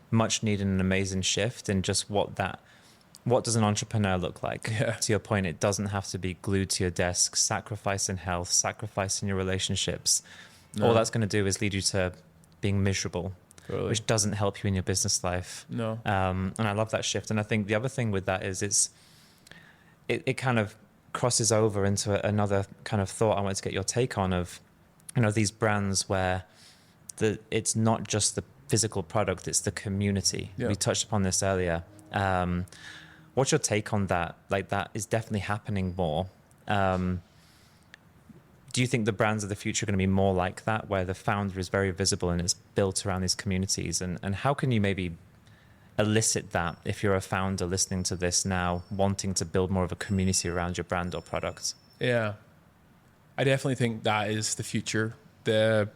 Speaker 2: much needed and amazing shift in just what does an entrepreneur look like? Yeah. To your point, it doesn't have to be glued to your desk, sacrificing health, sacrificing your relationships. No. All that's going to do is lead you to being miserable, which doesn't help you in your business life. No. And I love that shift. And I think the other thing with that is it kind of crosses over into another kind of thought I wanted to get your take on of, these brands where it's not just the physical product, it's the community.
Speaker 1: Yeah.
Speaker 2: We touched upon this earlier. What's your take on that? Like, that is definitely happening more. Do you think the brands of the future are going to be more like that, where the founder is very visible and it's built around these communities? And how can you maybe elicit that if you're a founder listening to this now, wanting to build more of a community around your brand or product?
Speaker 1: Yeah, I definitely think that is the future. The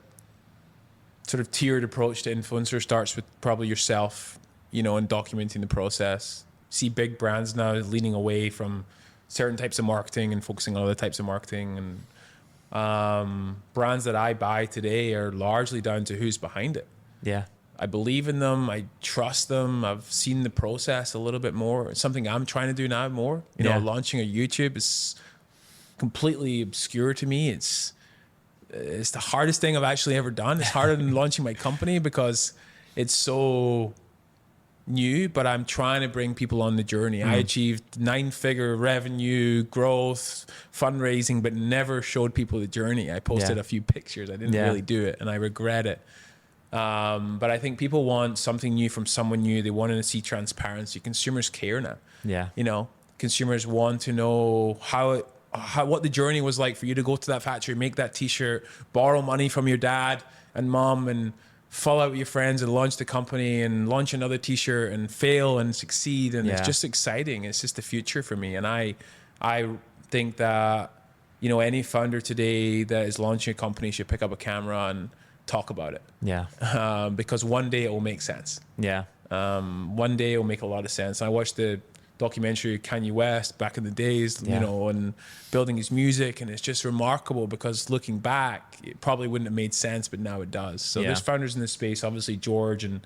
Speaker 1: sort of tiered approach to influencer starts with probably yourself, and documenting the process. See big brands now leaning away from certain types of marketing and focusing on other types of marketing. And brands that I buy today are largely down to who's behind it.
Speaker 2: Yeah.
Speaker 1: I believe in them. I trust them. I've seen the process a little bit more. It's something I'm trying to do now more. Launching a YouTube is completely obscure to me. It's the hardest thing I've actually ever done. It's harder than launching my company because it's so new, but I'm trying to bring people on the journey. I achieved 9-figure revenue, growth, fundraising, but never showed people the journey. I posted a few pictures. I didn't really do it, and I regret it. But I think people want something new from someone new. They want to see transparency. Consumers care now.
Speaker 2: Yeah.
Speaker 1: Consumers want to know what the journey was like for you to go to that factory, make that t-shirt, borrow money from your dad and mom, and fall out with your friends and launch the company and launch another t-shirt and fail and succeed. And it's just exciting. It's just the future for me. And I think that, any founder today that is launching a company should pick up a camera and talk about it.
Speaker 2: Yeah.
Speaker 1: Because one day it will make sense.
Speaker 2: Yeah.
Speaker 1: One day it will make a lot of sense. I watched the documentary of Kanye West back in the days, and building his music, and it's just remarkable because looking back, it probably wouldn't have made sense, but now it does. So there's founders in this space, obviously George, and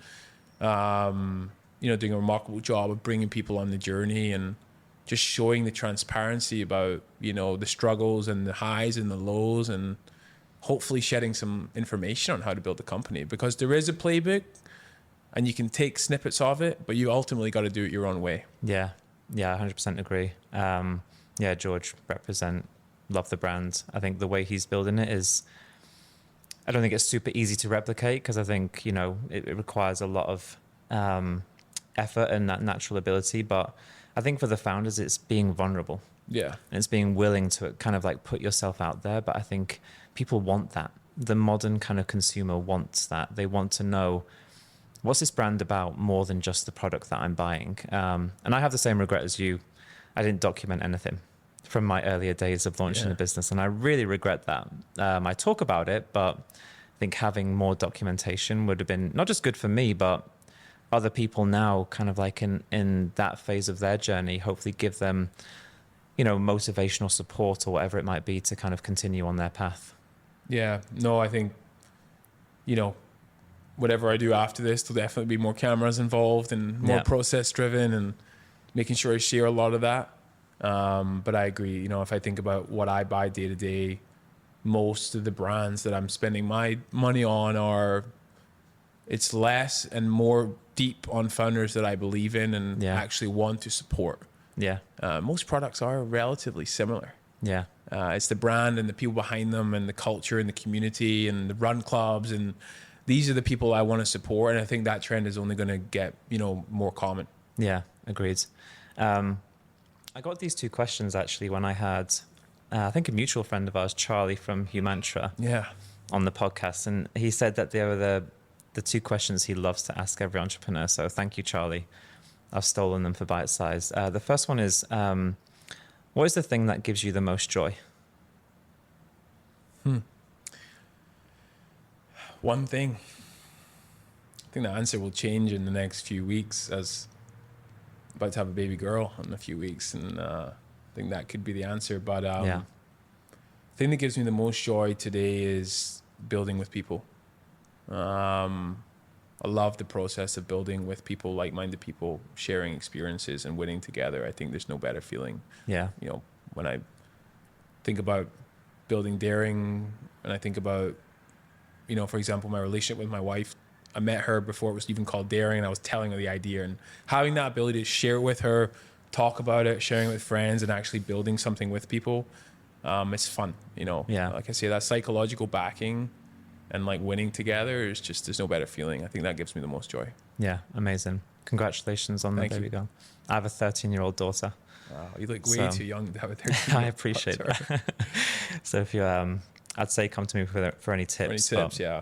Speaker 1: doing a remarkable job of bringing people on the journey and just showing the transparency about the struggles and the highs and the lows, and hopefully shedding some information on how to build a company, because there is a playbook and you can take snippets of it, but you ultimately got to do it your own way.
Speaker 2: Yeah. 100% agree. George, love the brand. I think the way he's building it is, I don't think it's super easy to replicate, because I think, it requires a lot of effort and that natural ability. But I think for the founders, it's being vulnerable.
Speaker 1: Yeah.
Speaker 2: And it's being willing to kind of like put yourself out there. But I think people want that. The modern kind of consumer wants that. They want to know, what's this brand about more than just the product that I'm buying? And I have the same regret as you. I didn't document anything from my earlier days of launching a business, and I really regret that. I talk about it, but I think having more documentation would have been not just good for me, but other people now kind of like in that phase of their journey, hopefully give them, motivational support or whatever it might be to kind of continue on their path.
Speaker 1: Yeah, no, I think, whatever I do after this, there'll definitely be more cameras involved and more process driven, and making sure I share a lot of that. But I agree, if I think about what I buy day to day, most of the brands that I'm spending my money on it's less and more deep on founders that I believe in and actually want to support.
Speaker 2: Yeah.
Speaker 1: Most products are relatively similar.
Speaker 2: Yeah.
Speaker 1: It's the brand and the people behind them and the culture and the community and the run clubs, and these are the people I want to support. And I think that trend is only going to get, more common.
Speaker 2: Yeah, agreed. I got these two questions actually when I had, I think a mutual friend of ours, Charlie from Humantra, on the podcast. And he said that they were the two questions he loves to ask every entrepreneur. So thank you, Charlie. I've stolen them for Bite Size. The first one is, what is the thing that gives you the most joy?
Speaker 1: One thing. I think the answer will change in the next few weeks, as I'm about to have a baby girl in a few weeks, and I think that could be the answer. But the thing that gives me the most joy today is building with people. I love the process of building with people, like-minded people, sharing experiences and winning together. I think there's no better feeling.
Speaker 2: Yeah.
Speaker 1: When I think about building Daring, and I think about, for example, my relationship with my wife, I met her before it was even called Daring, and I was telling her the idea, and having that ability to share it with her, talk about it, sharing it with friends, and actually building something with people, it's fun, you know.
Speaker 2: Yeah.
Speaker 1: Like I say, that psychological backing and like winning together is just, there's no better feeling. I think that gives me the most joy.
Speaker 2: Yeah, amazing. Congratulations on the
Speaker 1: Thank
Speaker 2: baby
Speaker 1: you.
Speaker 2: girl. I have a 13-year-old daughter.
Speaker 1: Wow, you look way
Speaker 2: So-
Speaker 1: too young to have a 13.
Speaker 2: I appreciate that. So if you, I'd say come to me for any tips.
Speaker 1: Any tips? Yeah.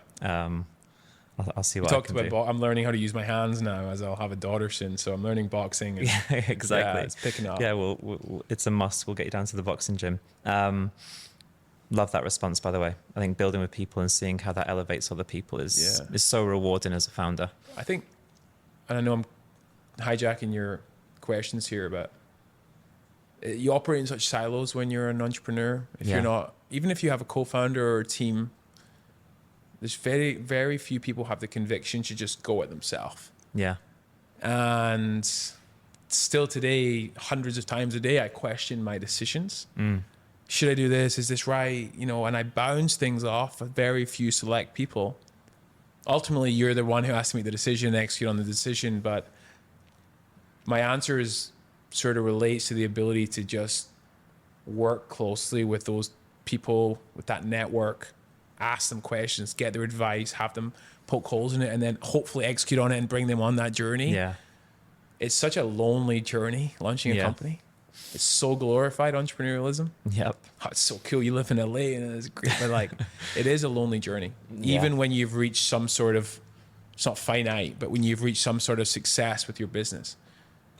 Speaker 2: I'll see
Speaker 1: We
Speaker 2: what I
Speaker 1: talked
Speaker 2: can
Speaker 1: about.
Speaker 2: do.
Speaker 1: I'm learning how to use my hands now, as I'll have a daughter soon. So I'm learning boxing. And,
Speaker 2: Yeah, exactly.
Speaker 1: Yeah, it's picking up.
Speaker 2: Yeah, well, it's a must. We'll get you down to the boxing gym. Love that response, by the way. I think building with people and seeing how that elevates other people is so rewarding as a founder.
Speaker 1: I think, and I know I'm hijacking your questions here, but you operate in such silos when you're an entrepreneur. If
Speaker 2: Yeah.
Speaker 1: you're not, even if you have a co-founder or a team, there's very, very few people have the conviction to just go it themselves.
Speaker 2: Yeah.
Speaker 1: And still today, hundreds of times a day, I question my decisions. Should I do this? Is this right? You know, and I bounce things off of very few select people. Ultimately, you're the one who has to make the decision, execute on the decision. But my answer is sort of relates to the ability to just work closely with those people, with that network, ask them questions, get their advice, have them poke holes in it, and then hopefully execute on it and bring them on that journey.
Speaker 2: Yeah.
Speaker 1: It's such a lonely journey, launching a
Speaker 2: Yeah.
Speaker 1: company. It's so glorified, entrepreneurialism.
Speaker 2: Yep.
Speaker 1: Oh, it's so cool. You live in LA and it's great, but like, it is a lonely journey.
Speaker 2: Yeah.
Speaker 1: Even when you've reached some sort of, it's not finite, but when you've reached some sort of success with your business.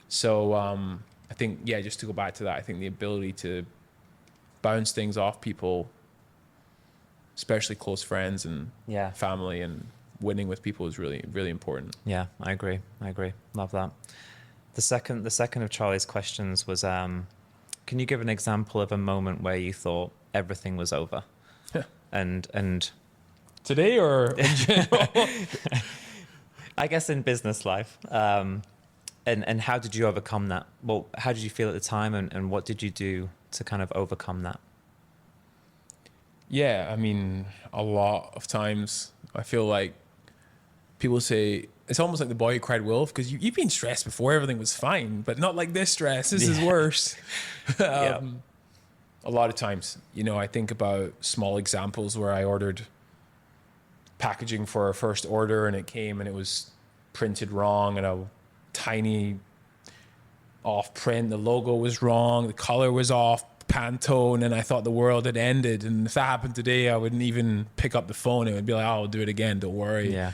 Speaker 1: So I think, yeah, just to go back to that, I think the ability to bounce things off people, especially close friends and
Speaker 2: Yeah.
Speaker 1: family, and winning with people is really, really important.
Speaker 2: Yeah, I agree. Love that. The second of Charlie's questions was, can you give an example of a moment where you thought everything was over? and
Speaker 1: Today or in general?
Speaker 2: I guess in business life. And how did you overcome that? Well, how did you feel at the time, and what did you do to kind of overcome that?
Speaker 1: Yeah, I mean, a lot of times I feel like people say it's almost like the boy who cried wolf, because you've been stressed before, everything was fine, but not like this stress. This is worse.
Speaker 2: Yeah.
Speaker 1: A lot of times, you know, I think about small examples where I ordered packaging for our first order and it came and it was printed wrong and a tiny off print. The logo was wrong. The color was off Pantone, and I thought the world had ended. And if that happened today, I wouldn't even pick up the phone. It would be like, oh, I'll do it again. Don't worry.
Speaker 2: Yeah.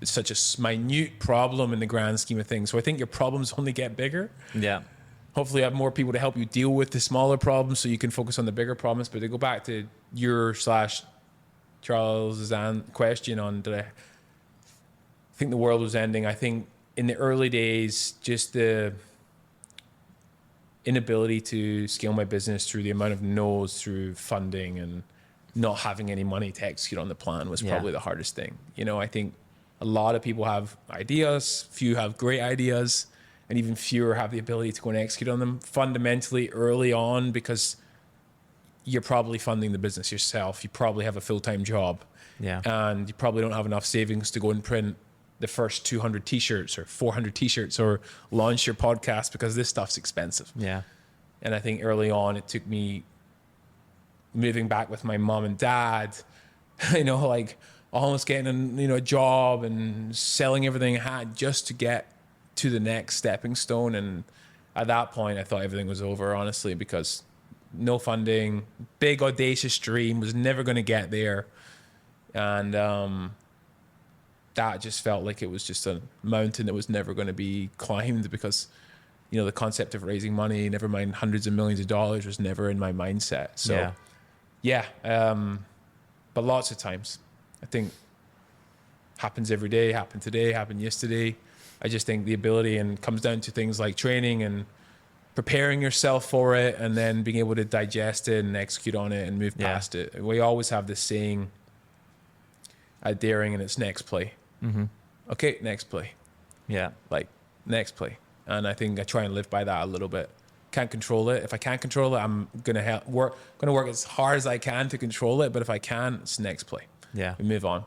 Speaker 1: It's such a minute problem in the grand scheme of things. So I think your problems only get bigger.
Speaker 2: Yeah.
Speaker 1: Hopefully, you have more people to help you deal with the smaller problems, so you can focus on the bigger problems. But to go back to your / Charles' question on, did I think the world was ending? I think in the early days, just the inability to scale my business through the amount of no's through funding and not having any money to execute on the plan was probably the hardest thing. You know, I think a lot of people have ideas, few have great ideas, and even fewer have the ability to go and execute on them fundamentally early on, because you're probably funding the business yourself. You probably have a full-time job.
Speaker 2: Yeah.
Speaker 1: And you probably don't have enough savings to go and print the first 200 t-shirts or 400 t-shirts or launch your podcast, because this stuff's expensive.
Speaker 2: Yeah.
Speaker 1: And I think early on it took me moving back with my mom and dad, you know, like almost getting a job and selling everything I had just to get to the next stepping stone. And at that point I thought everything was over, honestly, because no funding, big audacious dream, was never going to get there. And that just felt like it was just a mountain that was never going to be climbed, because, you know, the concept of raising money, never mind hundreds of millions of dollars, was never in my mindset. So but lots of times, I think, happens every day, happened today, happened yesterday. I just think the ability, and comes down to things like training and preparing yourself for it, and then being able to digest it and execute on it and move past it. We always have this saying at Daring, and it's next play. Mm-hmm. Okay, next play.
Speaker 2: Yeah.
Speaker 1: Like, next play. And I think I try and live by that a little bit. Can't control it. If I can't control it, I'm gonna work as hard as I can to control it. But if I can, it's next play.
Speaker 2: Yeah.
Speaker 1: We move on.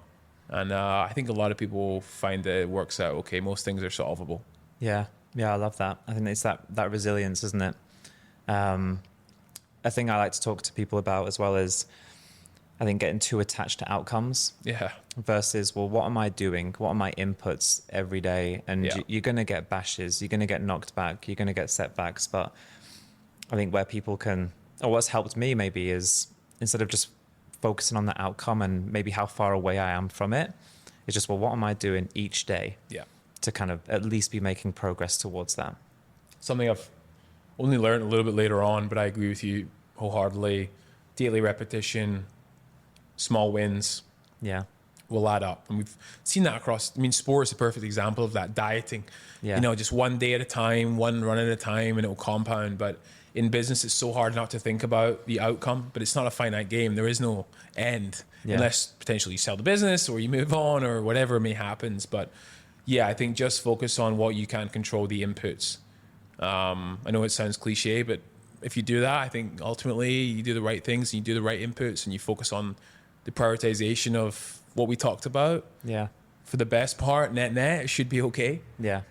Speaker 1: And I think a lot of people find that it works out okay. Most things are solvable.
Speaker 2: Yeah. Yeah, I love that. I think it's that resilience, isn't it? A thing I like to talk to people about as well is, I think, getting too attached to outcomes.
Speaker 1: Yeah.
Speaker 2: Versus, well, what am I doing? What are my inputs every day? And you're going to get bashes, you're going to get knocked back, you're going to get setbacks. But I think where people can, or what's helped me maybe is, instead of just focusing on the outcome and maybe how far away I am from it, it's just, well, what am I doing each day to kind of at least be making progress towards that?
Speaker 1: Something I've only learned a little bit later on, but I agree with you wholeheartedly. Daily repetition, small wins.
Speaker 2: Yeah.
Speaker 1: Will add up. And we've seen that across, I mean, sport is a perfect example of that. Dieting, just one day at a time, one run at a time, and it will compound. But in business, it's so hard not to think about the outcome, but it's not a finite game. There is no end unless potentially you sell the business or you move on or whatever may happens. But yeah, I think just focus on what you can control, the inputs. I know it sounds cliche, but if you do that, I think ultimately you do the right things and you do the right inputs and you focus on the prioritization of what we talked about.
Speaker 2: Yeah.
Speaker 1: For the best part, net, it should be okay. Yeah.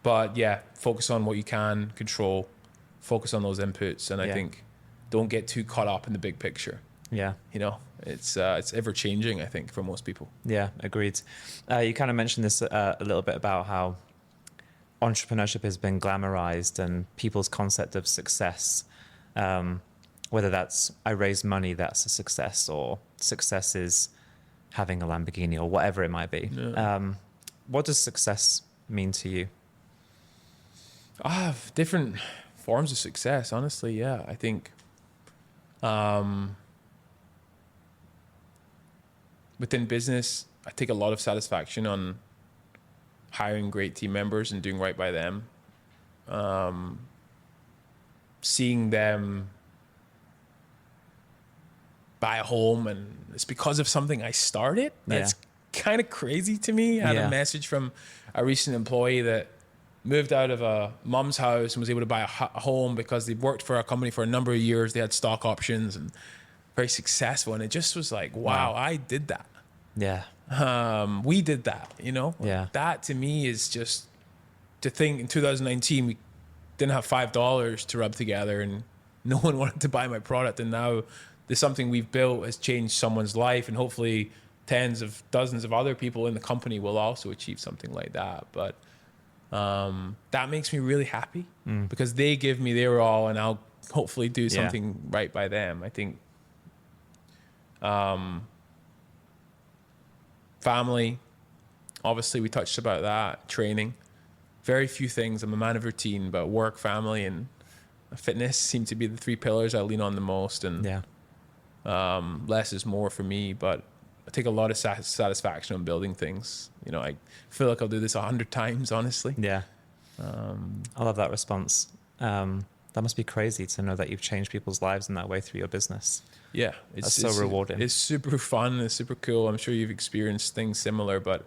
Speaker 1: But yeah, focus on what you can control, focus on those inputs. And I think don't get too caught up in the big picture. Yeah. It's ever changing, I think, for most people.
Speaker 2: Yeah, agreed. You kind of mentioned this a little bit about how entrepreneurship has been glamorized and people's concept of success, whether that's I raise money, that's a success, or success is having a Lamborghini or whatever it might be. Yeah. What does success mean to you?
Speaker 1: I have different forms of success, honestly. Yeah, I think within business, I take a lot of satisfaction on hiring great team members and doing right by them. Seeing them buy a home, and it's because of something I started. That's kind of crazy to me. I had a message from a recent employee that moved out of a mom's house and was able to buy a home because they worked for a company for a number of years. They had stock options and very successful. And it just was like, wow. I did that. Yeah. We did that, Yeah. That to me is just to think in 2019, we didn't have $5 to rub together and no one wanted to buy my product. And now there's something we've built has changed someone's life, and hopefully tens of dozens of other people in the company will also achieve something like that. But that makes me really happy because they give me their all, and I'll hopefully do something right by them. I think family, obviously we touched about that. Training, very few things. I'm a man of routine, but work, family, and fitness seem to be the three pillars I lean on the most. And less is more for me, but I take a lot of satisfaction on building things. I feel like I'll do this 100 times, honestly. Yeah.
Speaker 2: I love that response. That must be crazy to know that you've changed people's lives in that way through your business. Yeah. It's so rewarding.
Speaker 1: It's super fun. It's super cool. I'm sure you've experienced things similar, but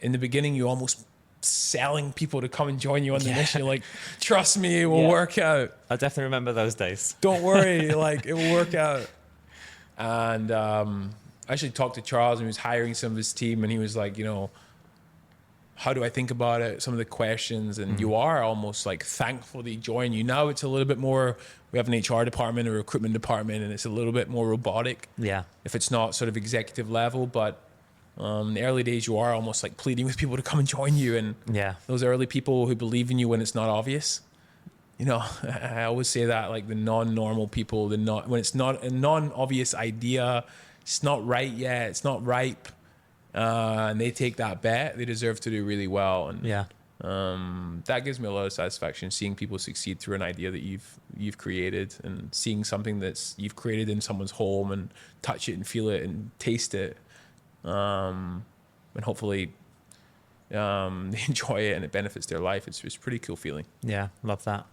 Speaker 1: in the beginning, you almost selling people to come and join you on the mission. You're like, trust me, it will work out.
Speaker 2: I definitely remember those days.
Speaker 1: Don't worry, it will work out. And I actually talked to Charles, and he was hiring some of his team, and he was like, how do I think about it? Some of the questions, and you are almost like thankful they join you. Now it's a little bit more, we have an HR department, a recruitment department, and it's a little bit more robotic. Yeah. If it's not sort of executive level, but in the early days, you are almost like pleading with people to come and join you. And those early people who believe in you when it's not obvious. I always say that, like the non-normal people, when it's not a non-obvious idea, it's not right yet, it's not ripe, and they take that bet, they deserve to do really well. And that gives me a lot of satisfaction, seeing people succeed through an idea that you've created, and seeing something that's you've created in someone's home and touch it and feel it and taste it. And hopefully they enjoy it and it benefits their life. It's a pretty cool feeling.
Speaker 2: Yeah, love that.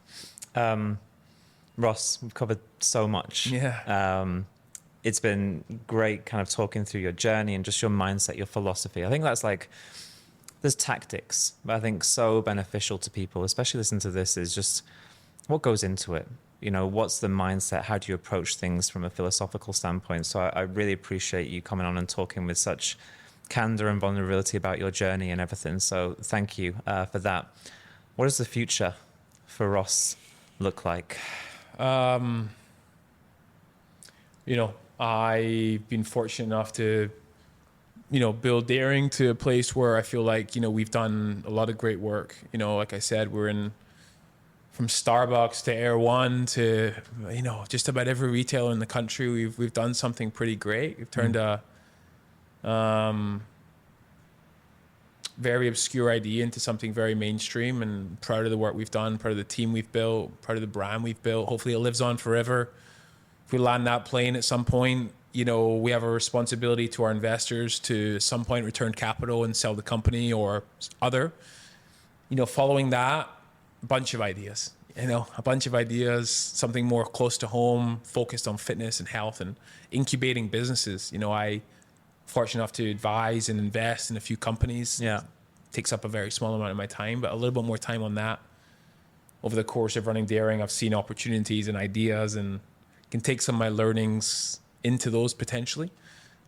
Speaker 2: Ross, we've covered so much. Yeah. It's been great kind of talking through your journey and just your mindset, your philosophy. I think that's there's tactics, but I think so beneficial to people, especially listening to this, is just what goes into it. What's the mindset? How do you approach things from a philosophical standpoint? So I really appreciate you coming on and talking with such candor and vulnerability about your journey and everything. So thank you for that. What does the future for Ross look like?
Speaker 1: I've been fortunate enough to, build Daring to a place where I feel like, we've done a lot of great work. Like I said, we're in from Starbucks to Air One to, just about every retailer in the country. We've done something pretty great. We've turned a very obscure idea into something very mainstream, and proud of the work we've done, proud of the team we've built, proud of the brand we've built. Hopefully it lives on forever. If we land that plane at some point, we have a responsibility to our investors to at some point return capital and sell the company or other. Following that, a bunch of ideas, something more close to home, focused on fitness and health and incubating businesses. I fortunate enough to advise and invest in a few companies.
Speaker 2: Yeah.
Speaker 1: Takes up a very small amount of my time, but a little bit more time on that. Over the course of running Daring, I've seen opportunities and ideas and can take some of my learnings into those potentially.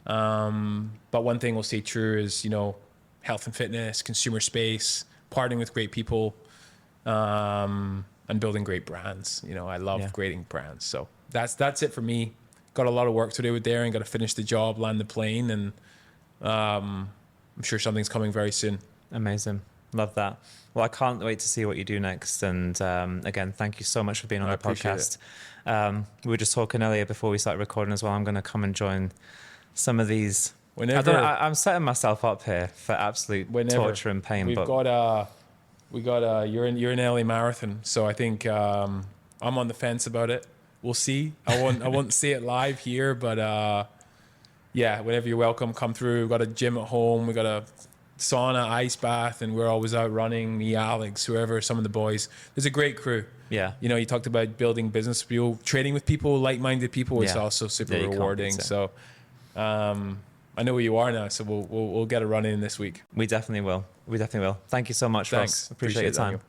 Speaker 1: But one thing will stay true is, health and fitness, consumer space, partnering with great people, and building great brands. I love creating brands. So that's it for me. Got a lot of work to do with Daring, got to finish the job, land the plane, and I'm sure something's coming very soon.
Speaker 2: Amazing. Love that. Well, I can't wait to see what you do next. And again, thank you so much for being on the podcast. We were just talking earlier before we started recording as well. I'm going to come and join some of these. I'm setting myself up here for absolute torture and pain.
Speaker 1: You're in LA Marathon, so I think I'm on the fence about it. We'll see. I won't see it live here, but whenever you're welcome, come through. We've got a gym at home. We've got a sauna, ice bath, and we're always out running. Me, Alex, whoever, some of the boys. There's a great crew. Yeah. You talked about building business. Trading with people, like-minded people is also super rewarding. So I know where you are now, so we'll get a run in this week.
Speaker 2: We definitely will. Thank you so much,
Speaker 1: Thanks.
Speaker 2: Ross. Appreciate your time.